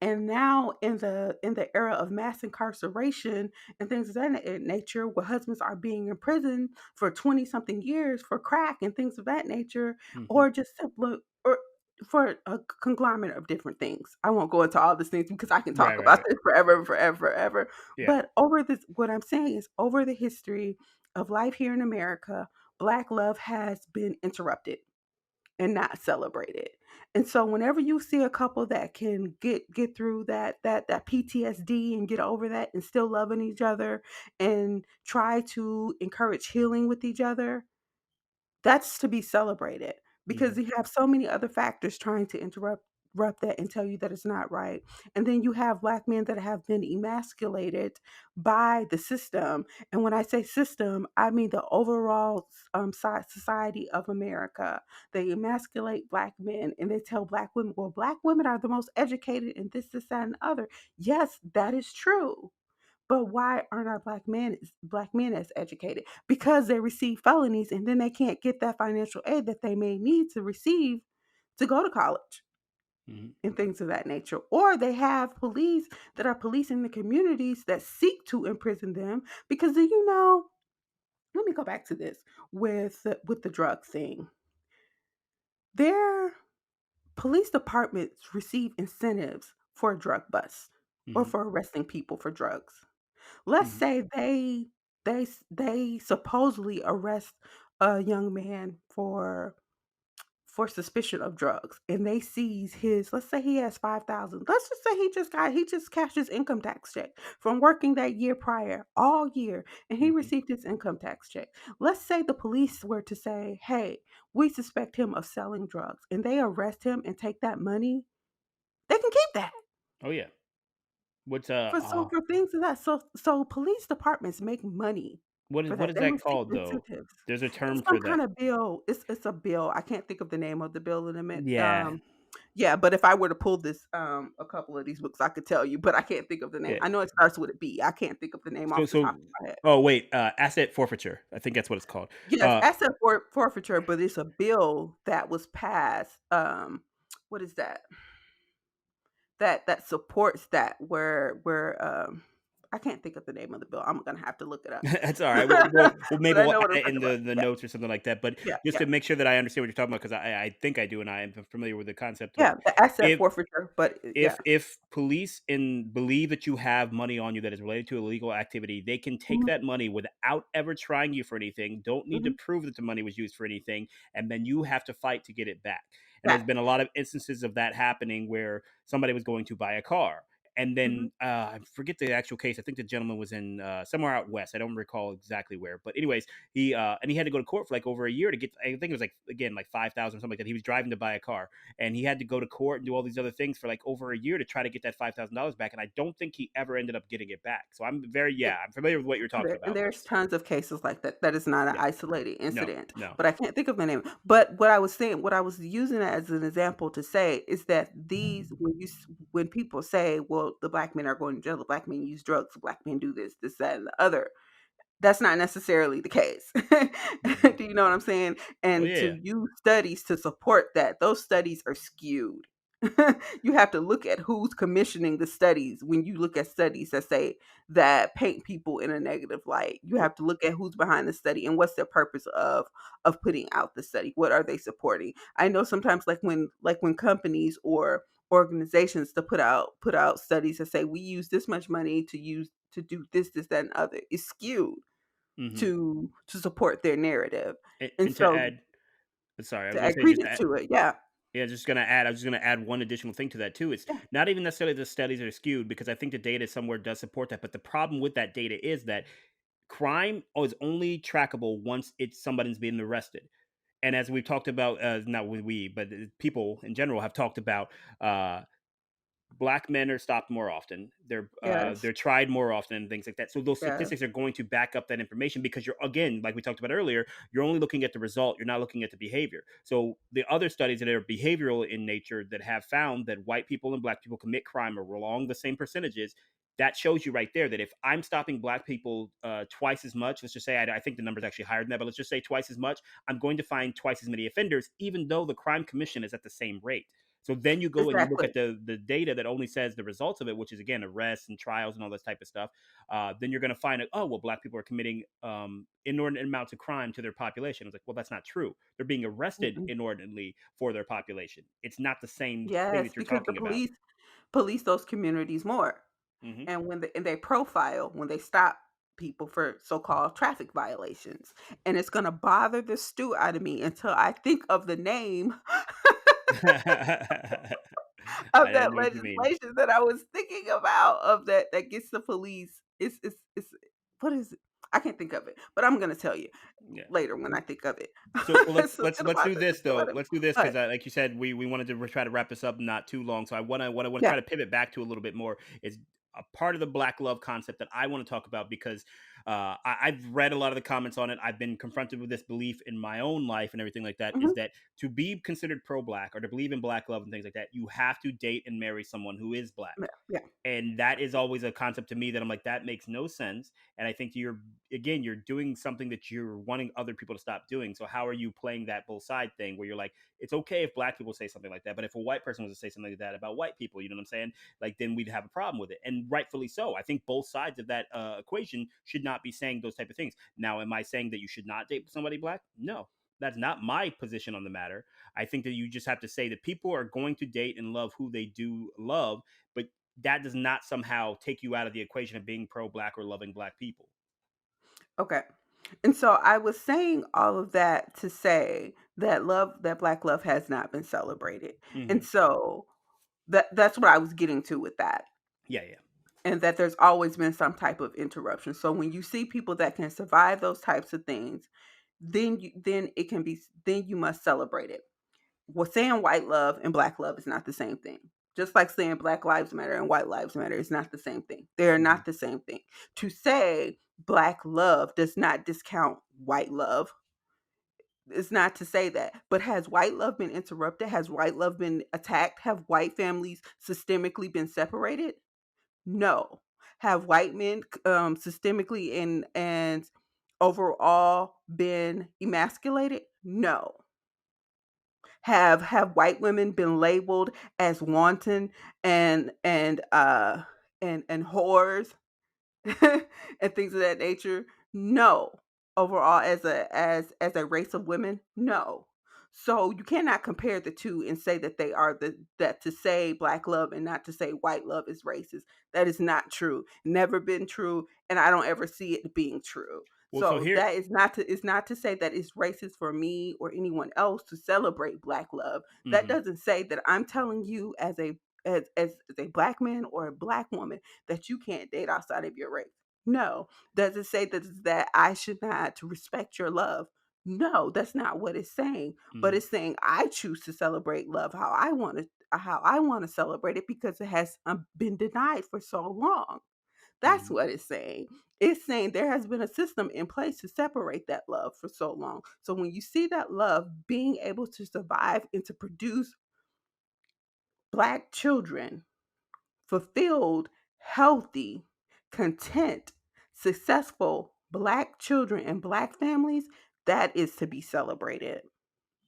and now in the era of mass incarceration and things of that nature, where husbands are being imprisoned for 20 something years for crack and things of that nature, Hmm. or just simply or for a conglomerate of different things. I won't go into all these things because I can Right. talk Right. about Right. this forever, forever, forever. Yeah. But over this, what I'm saying is, over the history of life here in America, Black love has been interrupted and not celebrated. And so whenever you see a couple that can get through that PTSD and get over that and still loving each other and try to encourage healing with each other, that's to be celebrated, Hmm. because you have so many other factors trying to interrupt that and tell you that it's not right. And then you have Black men that have been emasculated by the system. And when I say system, I mean the overall society of America. They emasculate Black men and they tell Black women, well, Black women are the most educated and this, that, and the other. Yes, that is true. But why aren't our black men as educated? Because they receive felonies and then they can't get that financial aid that they may need to receive to go to college Hmm. and things of that nature. Or they have police that are policing the communities that seek to imprison them. Because, do you know, let me go back to this with the drug thing. Their police departments receive incentives for a drug bust or Hmm. for arresting people for drugs. Let's Hmm. say they supposedly arrest a young man for suspicion of drugs, and they seize his, let's say he has 5,000. Let's just say he just cashed his income tax check from working that year prior all year, and he Hmm. received his income tax check. Let's say the police were to say, "Hey, we suspect him of selling drugs," and they arrest him and take that money. They can keep that. Oh yeah. What's For things of that, so police departments make money for what that. is They that receive called though? incentives. There's a It's term some for that. kind of bill. It's a bill. I can't think of the name of the bill limit. Yeah. Yeah, but if I were to pull this a couple of these books, I could tell you, but I can't think of the name. Yeah. I know it starts with a B. I can't think of the name So off the top so. of my head. Oh wait, asset forfeiture. I think that's what it's called. Yes, Uh, asset forfeiture, but it's a bill that was passed. What is that? That supports that, where I can't think of the name of the bill. I'm gonna have to look it up. That's all right. Well, maybe But I we'll know what add I'm it in talking about. the Yeah, notes or something like that. But yeah, just yeah. to make sure that I understand what you're talking about, because I think I do, and I am familiar with the concept of Yeah, the asset if forfeiture, but yeah. if police in believe that you have money on you that is related to illegal activity, they can take Mhm, that money without ever trying you for anything. Don't need to mhm. prove that the money was used for anything, and then you have to fight to get it back. And there's Back. been a lot of instances of that happening where somebody was going to buy a car. And Mhm, then I forget the actual case. I think the gentleman was in somewhere out west. I don't recall exactly where. But anyways, he had to go to court for like over a year to get. I think it was like again like 5,000 or something like that. He was driving to buy a car, and he had to go to court and do all these other things for like over a year to try to get that $5,000 back. And I don't think he ever ended up getting it back. So I'm familiar with what you're and talking about. there's tons of cases like that. That is not an Yeah, isolated no, incident, no. but I can't think of the name. But what I was saying, what I was using it as an example to say is that when people say, "Well, the Black men are going to jail, the Black men use drugs, the Black men do this, this, that, and the other," that's not necessarily the case. Hmm. Do you know what I'm saying? Oh And to yeah. use studies to support that, those studies are skewed. You have to look at who's commissioning the studies. When you look at studies that say that paint people in a negative light, you have to look at who's behind the study and what's their purpose of putting out the study. What are they supporting? I know sometimes, like when companies or organizations to put out studies that say we use this much money to do this, this, that, and other, is skewed Hmm. to support their narrative. And And to so add, sorry, I was to gonna add say just to credence add, to it, yeah. yeah, just gonna add. I was just gonna add one additional thing to that too. It's Yeah. not even necessarily the studies are skewed because I think the data somewhere does support that. But the problem with that data is that crime is only trackable once it's somebody's being arrested. And as we've talked about, not we, but people in general have talked about, uh, black men are stopped more often. Yes. They're tried more often and things like that. So those Yes. statistics are going to back up that information because you're, again, like we talked about earlier, you're only looking at the result. You're not looking at the behavior. So the other studies that are behavioral in nature that have found that white people and black people commit crime along the same percentages, that shows you right there that if I'm stopping black people twice as much, let's just say I think the number is actually higher than that, but let's just say twice as much, I'm going to find twice as many offenders, even though the crime commission is at the same rate. So then you go and you look at Exactly. the data that only says the results of it, which is again arrests and trials and all this type of stuff. Then you're going to find out, oh well, black people are committing inordinate amounts of crime to their population. It's like, well, that's not true. They're being arrested Mm-mm. inordinately for their population. It's not the same thing Yes, that you're because the talking about. police those communities more. Hmm. And they profile when they stop people for so-called traffic violations. And it's gonna bother the stew out of me until I think of the name I of that know what you mean. legislation that I was thinking about of that gets the police. It's what is it? I can't think of it, but I'm gonna tell you Yeah. later when I think of it. So let's So it's gonna let's do bother the this stew though. out of me. Let's do this because, But like you said, we wanted to try to wrap this up not too long. So I want to yeah. try to pivot back to a little bit more. Is a part of the black love concept that I want to talk about because I've read a lot of the comments on it. I've been confronted with this belief in my own life and everything like that. Is Mhm. that to be considered pro black or to believe in black love and things like that, you have to date and marry someone who is black. Yeah. Yeah. And that is always a concept to me that I'm like, that makes no sense. And I think you're, again, you're doing something that you're wanting other people to stop doing. So how are you playing that both side thing where you're like, it's okay if black people say something like that, but if a white person was to say something like that about white people, you know what I'm saying? Like, then we'd have a problem with it. And rightfully so. I think both sides of that equation should not be saying those type of things. Now, am I saying that you should not date somebody black? No, that's not my position on the matter. I think that you just have to say that people are going to date and love who they do love, but that does not somehow take you out of the equation of being pro black or loving black people. Okay. And so I was saying all of that to say that black love has not been celebrated. And Hmm. so that's what I was getting to with that. Yeah, yeah. And that there's always been some type of interruption. So when you see people that can survive those types of things, then it can be then you must celebrate it. Well, saying white love and black love is not the same thing. Just like saying Black Lives Matter and White Lives Matter is not the same thing. They are Hmm. not the same thing. To say black love does not discount white love. It's not to say that. But has white love been interrupted? Has white love been attacked? Have white families systemically been separated? No. Have white men systemically and overall been emasculated? No. Have white women been labeled as wanton and and whores and things of that nature? No. Overall, as a race of women, no. So you cannot compare the two and say that they are that to say black love and not to say white love is racist. That is not true. Never been true, and I don't ever see it being true. Well, so So here, that is not to say that it's racist for me or anyone else to celebrate black love. That mhm, doesn't say that I'm telling you as a black man or a black woman that you can't date outside of your race. No. Does it say that I should not respect your love? No, that's not what it's saying. But mhm, it's saying I choose to celebrate love how I want to celebrate it because it has been denied for so long. That's mhm, what it's saying. It's saying there has been a system in place to separate that love for so long. So when you see that love being able to survive and to produce black children fulfilled, healthy, content, successful black children and black families, that is to be celebrated.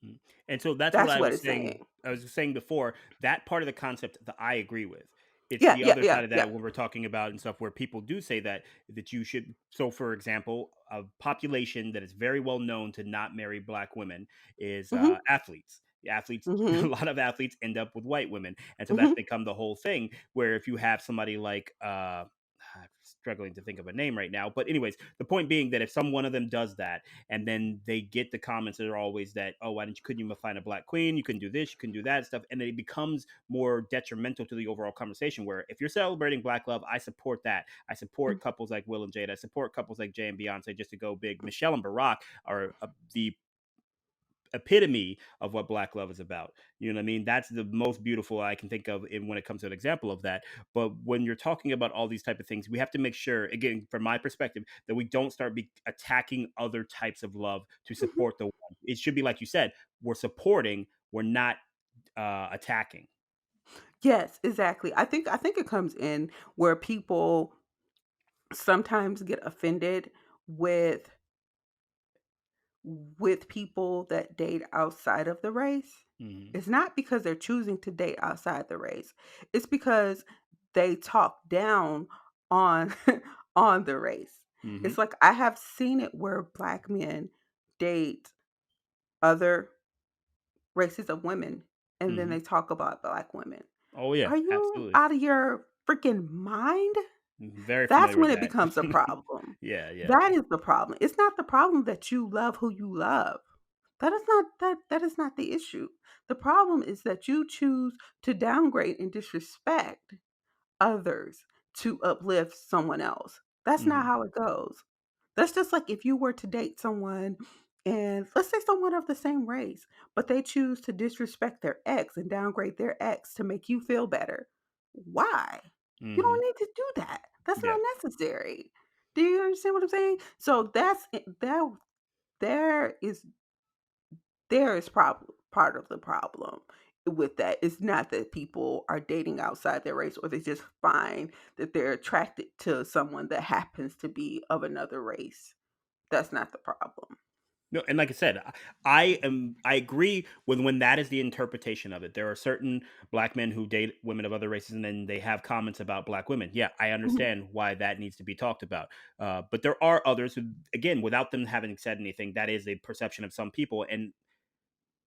mhm. And so that's what That's I what was it's saying. saying. I was saying before that part of the concept that I agree with. It's Yeah, the yeah, other yeah, side of yeah. that when we're talking about and stuff where people do say that you should. So, for example, a population that is very well known to not marry black women is Mhm. athletes. Athletes, a Mhm. lot of athletes end up with white women, and so that's Mhm. become the whole thing. Where if you have somebody like I'm struggling to think of a name right now, but anyways, the point being that if some one of them does that, and then they get the comments that are always that, oh, why didn't you couldn't you find a black queen? You couldn't do this, you couldn't do that stuff, and then it becomes more detrimental to the overall conversation. Where if you're celebrating black love, I support that. I support couples like Will and Jade. I support couples like Jay and Beyonce. Just to go big, Michelle and Barack are the epitome of what black love is about. You know what I mean? That's the most beautiful I can think of when it comes to an example of that. But when you're talking about all these type of things, we have to make sure, again, from my perspective, that we don't start attacking other types of love to Mhm. support the one. It should be like you said, we're supporting, we're not attacking. Yes, exactly. I think it comes in where people sometimes get offended with people that date outside of the race. Hmm. It's not because they're choosing to date outside the race. It's because they talk down on on the race. Hmm. It's like I have seen it where black men date other races of women and then Hmm. they talk about black women. Oh yeah, Are you absolutely. out of your freaking mind? Very That's familiar when with it that. becomes a problem. Yeah, yeah. That is the problem. It's not the problem that you love who you love. That is not the issue. The problem is that you choose to downgrade and disrespect others to uplift someone else. That's not Hmm. how it goes. That's just like if you were to date someone and let's say someone of the same race, but they choose to disrespect their ex and downgrade their ex to make you feel better. Why? You Hmm. don't need to do that. That's Yeah. not necessary. Do you understand what I'm saying? So there is part of the problem with that. It's not that people are dating outside their race or they just find that they're attracted to someone that happens to be of another race. That's not the problem. No, and like I said, I agree with when that is the interpretation of it. There are certain black men who date women of other races, and then they have comments about black women. Yeah, I Mhm. understand why that needs to be talked about. But there are others who, again, without them having said anything, that is a perception of some people, and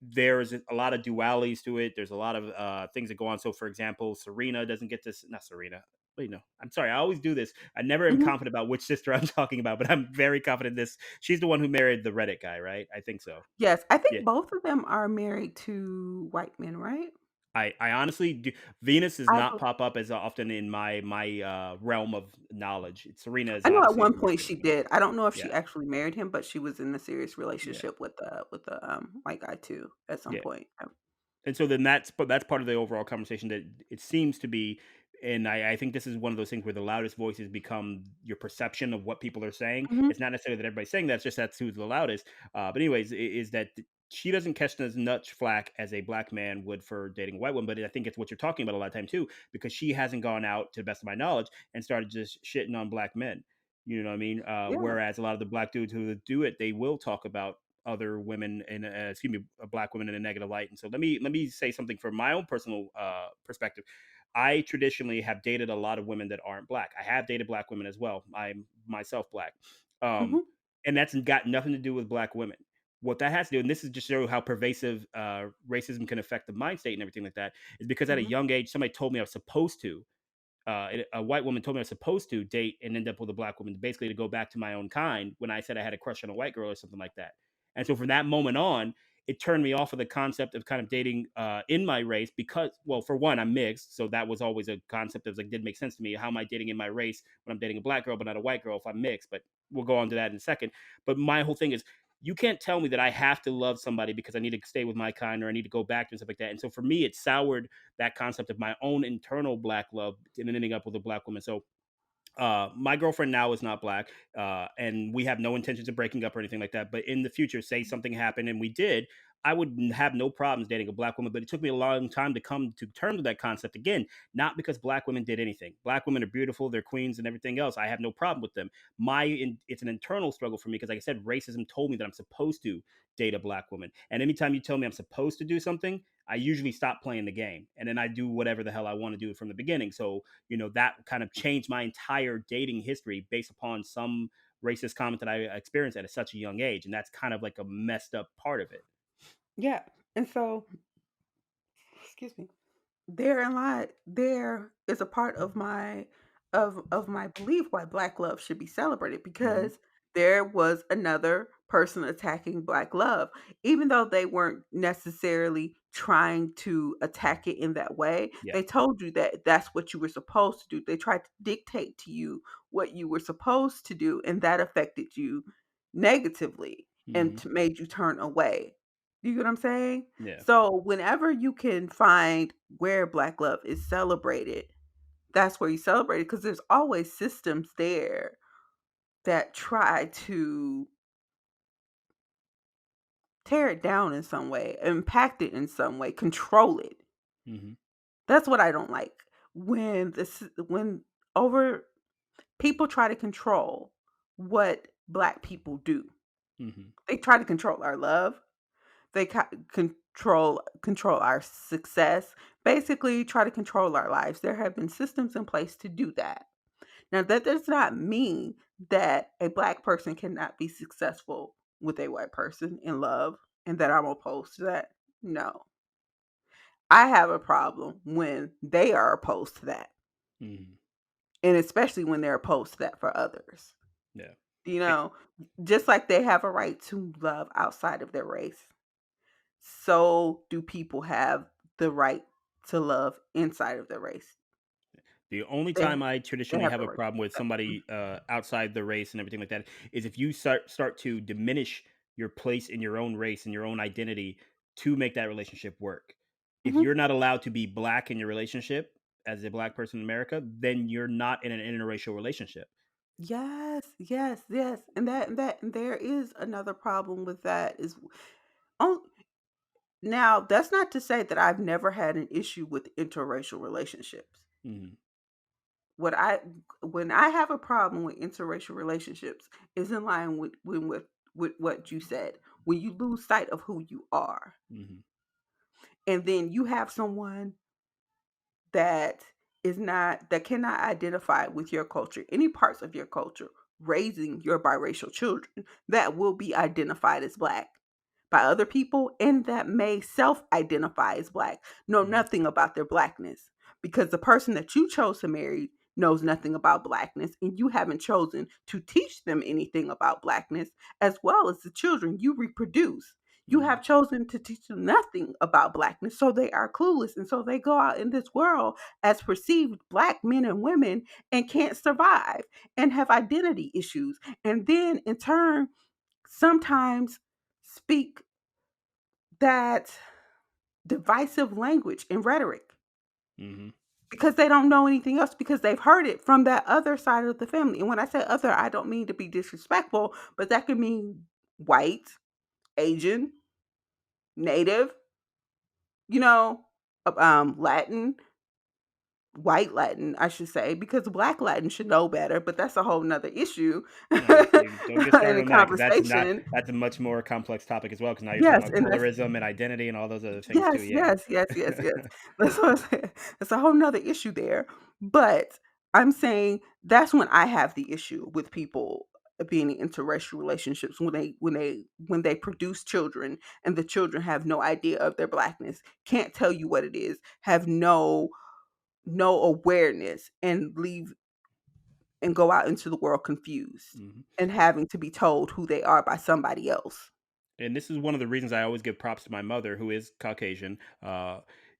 there's a lot of dualities to it. There's a lot of things that go on. So, for example, Serena doesn't get this. Not Serena. Wait, no. I'm sorry. I always do this. I never am Mhm. confident about which sister I'm talking about, but I'm very confident this. She's the one who married the Reddit guy, right? I think so. Yes, I Yeah. think both of them are married to white men, right? I honestly do. Venus does I not bel pop up as often in my realm of knowledge. Serena is I know at obviously one more point famous she for that. did. I don't know if she Yeah. actually married him, but she was in a serious Yeah. relationship with the white guy too at some Yeah. point. And so then that's part of the overall conversation that it seems to be, and I think this is one of those things where the loudest voices become your perception of what people are saying. Mhm. It's not necessarily that everybody's saying that; it's just that's who's the loudest. But anyways, is that she doesn't catch as much flack as a black man would for dating a white woman. But I think it's what you're talking about a lot of time too, because she hasn't gone out, to the best of my knowledge, and started just shitting on black men. You know what I mean? Yeah. Whereas a lot of the black dudes who do it, they will talk about other women and excuse me, black women in a negative light. And so let me say something from my own personal perspective. I traditionally have dated a lot of women that aren't black. I have dated black women as well. I'm myself black, um, Mhm. and that's got nothing to do with black women. What that has to do, and this is just show how pervasive racism can affect the mind state and everything like that, is because at a Mhm. young age, somebody told me I was supposed to a white woman told me I was supposed to date and end up with a black woman, basically to go back to my own kind when I said I had a crush on a white girl or something like that. And so from that moment on, it turned me off of the concept of kind of dating in my race because, well, for one, I'm mixed, so that was always a concept that was like didn't make sense to me. How am I dating in my race when I'm dating a black girl but not a white girl if I'm mixed? But we'll go on to that in a second. But my whole thing is you can't tell me that I have to love somebody because I need to stay with my kind or I need to go back to and stuff like that. And so for me, it soured that concept of my own internal black love and ending up with a black woman. So my girlfriend now is not black, and we have no intentions of breaking up or anything like that. But in the future, say something happened and we did, I would have no problems dating a black woman. But it took me a long time to come to terms with that concept again, not because black women did anything. Black women are beautiful, they're queens and everything else. I have no problem with them. It's an internal struggle for me because, like I said, racism told me that I'm supposed to date a black woman. And anytime you tell me I'm supposed to do something, I usually stop playing the game and then I do whatever the hell I want to do from the beginning. So that kind of changed my entire dating history based upon some racist comment that I experienced at such a young age. And that's kind of like a messed up part of it. Yeah. And so, excuse me. There is a part of my belief why black love should be celebrated Hmm. because there was another person attacking black love even though they weren't necessarily trying to attack it in that way. Yeah. They told you that that's what you were supposed to do. They tried to dictate to you what you were supposed to do and that affected you negatively and Hmm. made you turn away. You get what I'm saying? Yeah. So whenever you can find where black love is celebrated, that's where you celebrate it because there's always systems there that try to tear it down in some way, impact it in some way, control it. Mhm. That's what I don't like. When over people try to control what black people do. Mhm. They try to control our love. They control our success. Basically, try to control our lives. There have been systems in place to do that. Now, that does not mean that a black person cannot be successful with a white person in love, and that I'm opposed to that. No, I have a problem when they are opposed to that, Mhm. and especially when they're opposed to that for others. Yeah. You Eh, know, just like they have a right to love outside of their race, so do people have the right to love inside of their race. the only They time I they traditionally have have the a right problem with to do somebody outside the race and everything like that is if you start to diminish your place in your own race and your own identity to make that relationship work. that. If Mhm. you're not allowed to be black in your relationship as a black person in America, then you're not in an interracial relationship. Yes, yes, yes, and there is another problem with that is oh, now that's not to say that I've never had an issue with interracial relationships. Hmm. What I when I have a problem with interracial relationships is in line with what you said. When you lose sight of who you are, Hmm. and then you have someone that that cannot identify with your culture, any parts of your culture, raising your biracial children that will be identified as black by other people and that may self-identify as black, know Hmm. nothing about their blackness because the person that you chose to marry knows nothing about blackness and you haven't chosen to teach them anything about blackness as well as the children you reproduce. You Hmm. have chosen to teach them nothing about blackness, so they are clueless. And so they go out in this world as perceived black men and women and can't survive and have identity issues. And then in turn, sometimes speak that divisive language and rhetoric Hmm. because they don't know anything else because they've heard it from that other side of the family. And when I say other, I don't mean to be disrespectful, but that could mean white, Asian, native, you know, Latin, white Latin, I should say, because black Latin should know better, but that's a whole nother issue in No, don't get started a on that because conversation. that's a much more complex topic as well. Because now you're talking Yes, about and that's colorism and identity and all those other things too. yes, Yeah. yes, yes, yes, yes. That's what I'm saying. That's a whole nother issue there. But I'm saying that's when I have the issue with people being in interracial relationships when they produce children and the children have no idea of their blackness, can't tell you what it is, have no awareness and leave and go out into the world confused Mhm. and having to be told who they are by somebody else. And this is one of the reasons I always give props to my mother, who is Caucasian.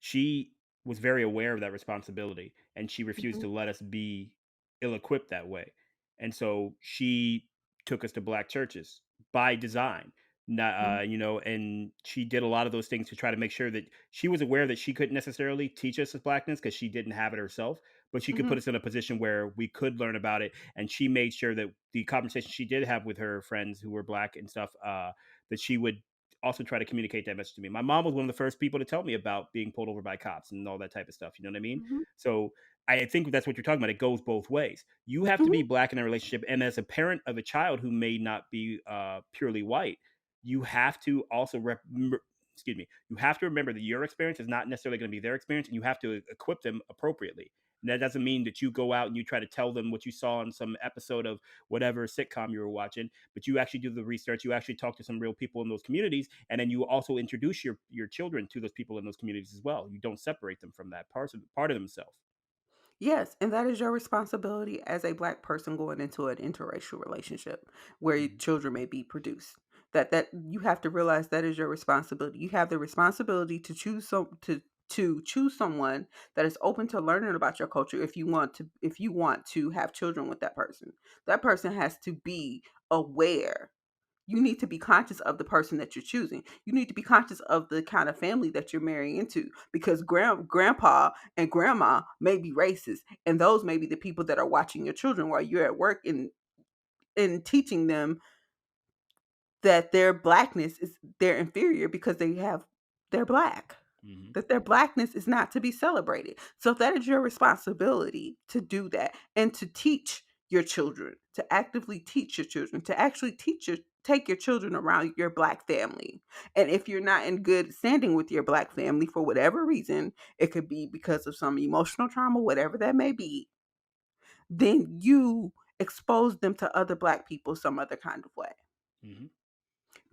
She was very aware of that responsibility, and she refused Mhm, to let us be ill-equipped that way. And so she took us to black churches by design. Not, mhm, and she did a lot of those things to try to make sure that she was aware that she couldn't necessarily teach us blackness because she didn't have it herself, but she could put mhm, us in a position where we could learn about it. And she made sure that the conversation she did have with her friends who were black and stuff, that she would also try to communicate that message to me. My mom was one of the first people to tell me about being pulled over by cops and all that type of stuff. You know what I mean? mhm, So I think that's what you're talking about. It goes both ways. You have to mhm. be black in a relationship, and as a parent of a child who may not be purely white, you have to also excuse me. You have to remember that your experience is not necessarily going to be their experience, and you have to equip them appropriately. And that doesn't mean that you go out and you try to tell them what you saw in some episode of whatever sitcom you were watching, but you actually do the research, you actually talk to some real people in those communities, and then you also introduce your children to those people in those communities as well. You don't separate them from that part of themselves. Yes, and that is your responsibility as a black person going into an interracial relationship where your Mhm. children may be produced. That you have to realize that is your responsibility. You have the responsibility to choose someone that is open to learning about your culture if you want to have children with that person. That person has to be aware You need to be conscious of the person that you're choosing. You need to be conscious of the kind of family that you're marrying into, because grandpa and grandma may be racist, and those may be the people that are watching your children while you're at work, and teaching them that their blackness is they're inferior because they're black, Hmm. that their blackness is not to be celebrated. So that is your responsibility to do that, and to teach your children, to actively teach your children, to actually take your children around your black family. And if you're not in good standing with your black family for whatever reason, it could be because of some emotional trauma, whatever that may be, then you expose them to other black people some other kind of way. Hmm.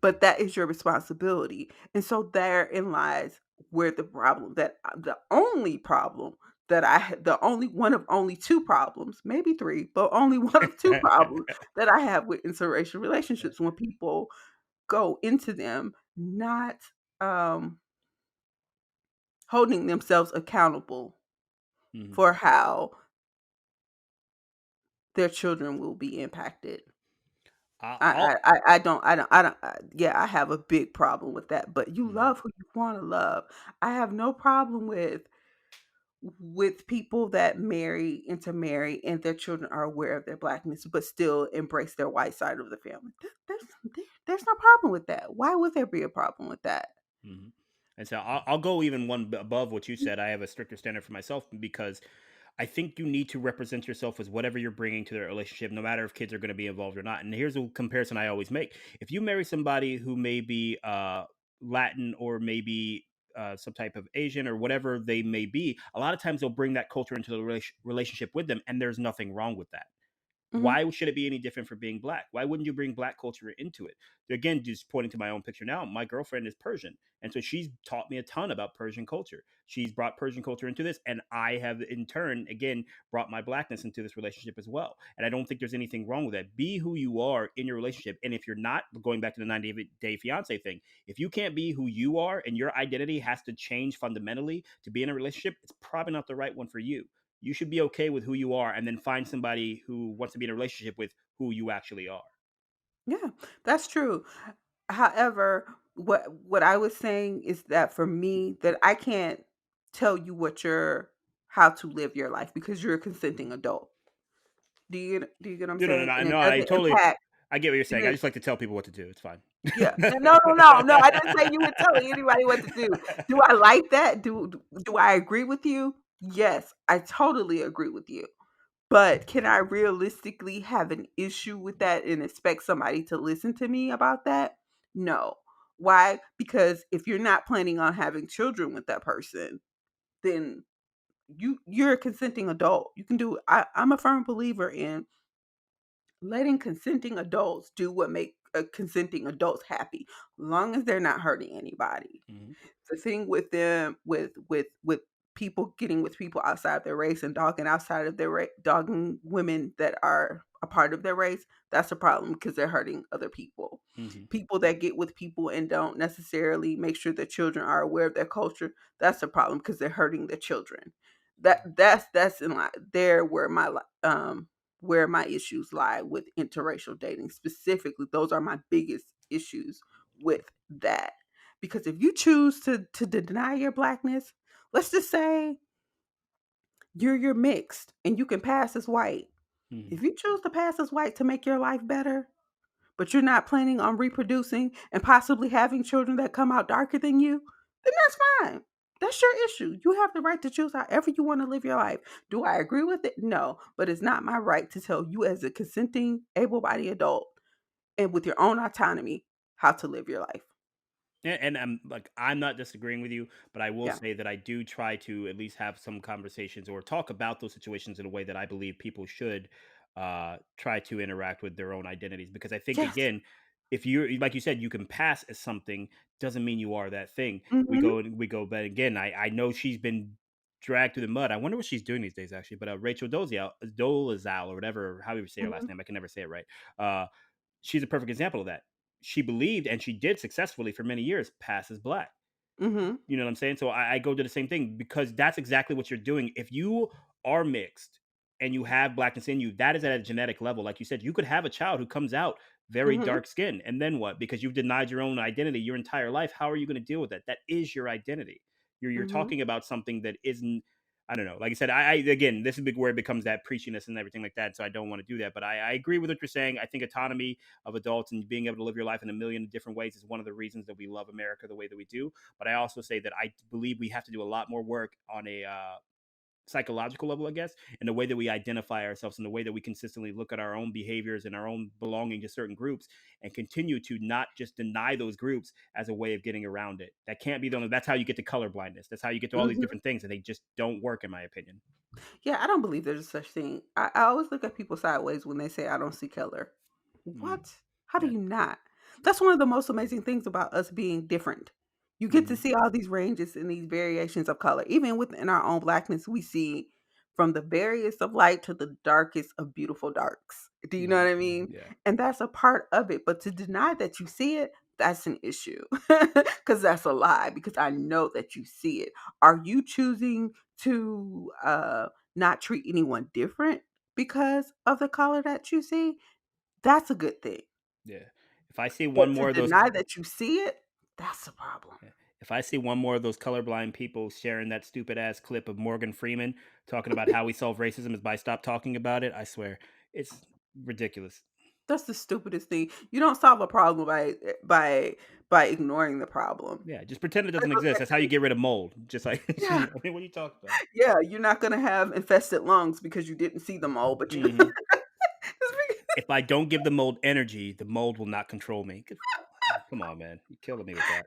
But that is your responsibility. And so therein lies where the only problem the only one of only two problems, maybe three, but only one of two problems that I have with interracial relationships, when people go into them not um, holding themselves accountable Hmm. for how their children will be impacted. I'll, Yeah, I have a big problem with that. But you mhm. love who you want to love. I have no problem with people that intermarry and their children are aware of their blackness, but still embrace their white side of the family. There's no problem with that. Why would there be a problem with that? Mhm. And so I'll go even above what you said. I have a stricter standard for myself because I think you need to represent yourself as whatever you're bringing to the relationship, no matter if kids are going to be involved or not. And here's a comparison I always make: if you marry somebody who may be Latin, or maybe some type of Asian, or whatever they may be, a lot of times they'll bring that culture into the relationship with them, and there's nothing wrong with that. Hmm. Why should it be any different for being black? Why wouldn't you bring black culture into it? Again, just pointing to my own picture now, my girlfriend is Persian. And so she's taught me a ton about Persian culture. She's brought Persian culture into this. And I have, in turn, again, brought my blackness into this relationship as well. And I don't think there's anything wrong with that. Be who you are in your relationship. And if you're not, going back to the 90-day fiance thing, if you can't be who you are and your identity has to change fundamentally to be in a relationship, it's probably not the right one for you. You should be okay with who you are, and then find somebody who wants to be in a relationship with who you actually are. Yeah, that's true. However, what I was saying is that for me, that I can't tell you how to live your life, because you're a consenting adult. Do you get what I'm No, no, no, saying? no. And it No, I doesn't totally, impact. I get what you're It saying. I is, just like to tell people what to do. It's fine. yeah. No, no, no, no. I didn't say you were telling anybody what to do. Do I like that? Do I agree with you? Yes, I totally agree with you. But can I realistically have an issue with that and expect somebody to listen to me about that? No. Why? Because if you're not planning on having children with that person, then you're a consenting adult. You can do I'm a firm believer in letting consenting adults do what make consenting adults happy, long as they're not hurting anybody. Mhm. The thing with them with people getting with people outside their race and dogging outside of their race, dogging women that are a part of their race, that's a problem, because they're hurting other people. Mhm. People that get with people and don't necessarily make sure their children are aware of their culture, that's a problem, because they're hurting their children. That's in line there where my issues lie with interracial dating specifically. Those are my biggest issues with that. Because if you choose to deny your blackness, let's just say you're mixed and you can pass as white. Mhm. If you choose to pass as white to make your life better, but you're not planning on reproducing and possibly having children that come out darker than you, then that's fine. That's your issue. You have the right to choose however you want to live your life. Do I agree with it? No, but it's not my right to tell you, as a consenting, able bodied adult and with your own autonomy, how to live your life. And I'm like, I'm not disagreeing with you, but I will Yeah. say that I do try to at least have some conversations or talk about those situations in a way that I believe people should try to interact with their own identities. Because I think, Yes. again, if you're like you said, you can pass as something, doesn't mean you are that thing. Hmm. We go, but again, I know she's been dragged through the mud. I wonder what she's doing these days, actually. But Rachel Dolezal, or whatever, how you say her last Hmm. name, I can never say it right. Uh, she's a perfect example of that. She believed, and she did successfully for many years, pass as black. Hmm. You know what I'm saying? So I go to the same thing, because that's exactly what you're doing. If you are mixed and you have blackness in you, that is at a genetic level. Like you said, you could have a child who comes out very Mhm. dark skin. And then what? Because you've denied your own identity your entire life. How are you going to deal with that? That is your identity. You're Mhm. talking about something that isn't. I don't know. Like I said, I again, this is big where it becomes that preachiness and everything like that. So I don't want to do that. But I agree with what you're saying. I think autonomy of adults and being able to live your life in a million different ways is one of the reasons that we love America the way that we do. But I also say that I believe we have to do a lot more work on a psychological level, I guess, and the way that we identify ourselves and the way that we consistently look at our own behaviors and our own belonging to certain groups and continue to not just deny those groups as a way of getting around it. That can't be the only, that's how you get to color blindness. That's how you get to all these Mhm. different things and they just don't work in my opinion. Yeah, I don't believe there's a such thing. I always look at people sideways when they say I don't see color. Mm, What? How do yeah. you not? That's one of the most amazing things about us being different. You get to Hmm. see all these ranges and these variations of color. Even within our own blackness, we see from the veriest of light to the darkest of beautiful darks. Do you know Hmm. what I mean? Yeah. And that's a part of it. But to deny that you see it, that's an issue. Because that's a lie, because I know that you see it. Are you choosing to not treat anyone different because of the color that you see? That's a good thing. Yeah. If I see one But to more of those, deny that you see it, that's a problem. yeah. If I see one more of those colorblind people sharing that stupid ass clip of Morgan Freeman talking about how we solve racism is by stop talking about it, I swear it's ridiculous. That's the stupidest thing. You don't solve a problem by ignoring the problem. Yeah, just pretend it That doesn't goes exist. back That's to how you the get rid of mold. Just like, I yeah, mean, what are you talking about? yeah, you're not gonna have infested lungs because you didn't see the mole, but you Hmm. It's If I don't give the mold energy, the mold will not control me. Come on, man, you're killing me with that.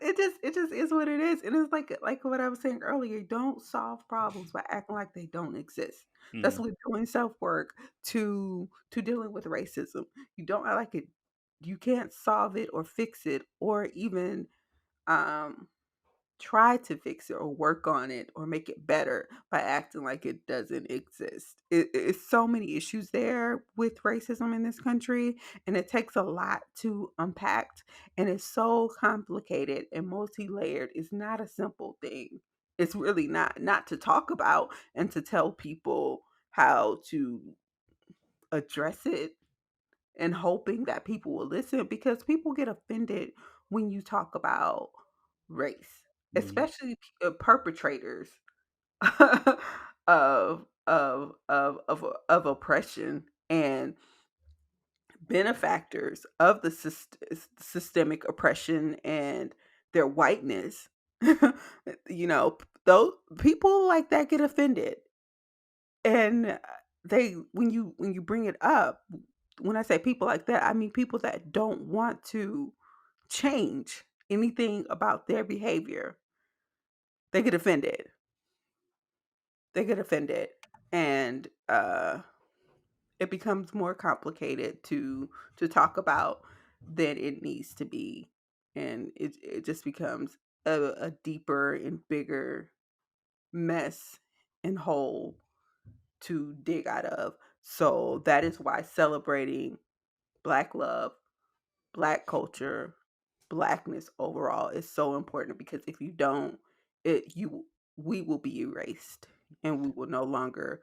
it just is what it is, and it's like what I was saying earlier. Don't solve problems by acting like they don't exist. That's Hmm. what doing self work to dealing with racism. You don't act like it. You can't solve it or fix it or even um try to fix it or work on it or make it better by acting like it doesn't exist. It's so many issues there with racism in this country, and it takes a lot to unpack. And it's so complicated and multi-layered. It's not a simple thing. It's really not to talk about and to tell people how to address it and hoping that people will listen, because people get offended when you talk about race, Hmm. especially perpetrators of of oppression and benefactors of the systemic oppression and their whiteness. Those people like that get offended, and they when you bring it up, when I say people like that, I mean people that don't want to change anything about their behavior. They get offended. They get offended. And it becomes more complicated to talk about than it needs to be. And it just becomes a deeper and bigger mess and hole to dig out of. So that is why celebrating Black love, Black culture, Blackness overall is so important, because if you don't, it you we will be erased, and we will no longer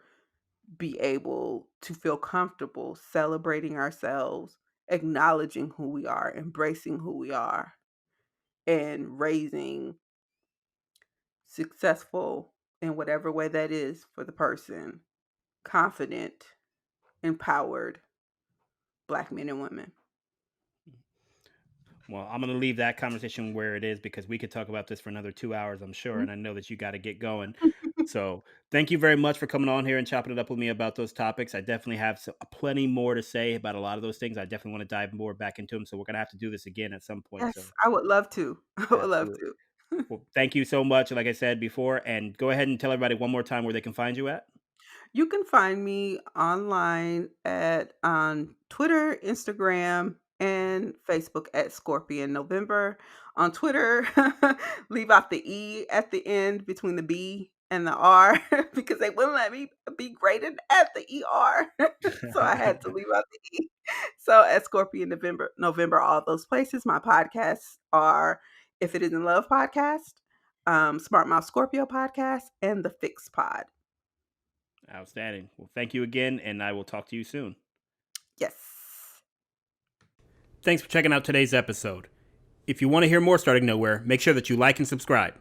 be able to feel comfortable celebrating ourselves, acknowledging who we are, embracing who we are, and raising successful, in whatever way that is for the person, confident, empowered Black men and women. Well, I'm going to leave that conversation where it is because we could talk about this for another 2 hours, I'm sure. And I know that you got to get going. So thank you very much for coming on here and chopping it up with me about those topics. I definitely have plenty more to say about a lot of those things. I definitely want to dive more back into them. So we're going to have to do this again at some point. Yes, So I would love to. I would love absolutely. to. Well, thank you so much. Like I said before, and go ahead and tell everybody one more time where they can find you at. You can find me online at on Twitter, Instagram, and Facebook at Skorpyen November. On Twitter, leave out the E at the end between the B and the R because they wouldn't let me be graded at the ER. So I had to leave out the E. So at Skorpyen November, all those places. My podcasts are If It Isn't Love podcast, Smart Mouth Scorpio podcast, and the Fix Pod. Outstanding. Well, thank you again, and I will talk to you soon. Yes. Thanks for checking out today's episode. If you want to hear more Starting Nowhere, make sure that you like and subscribe.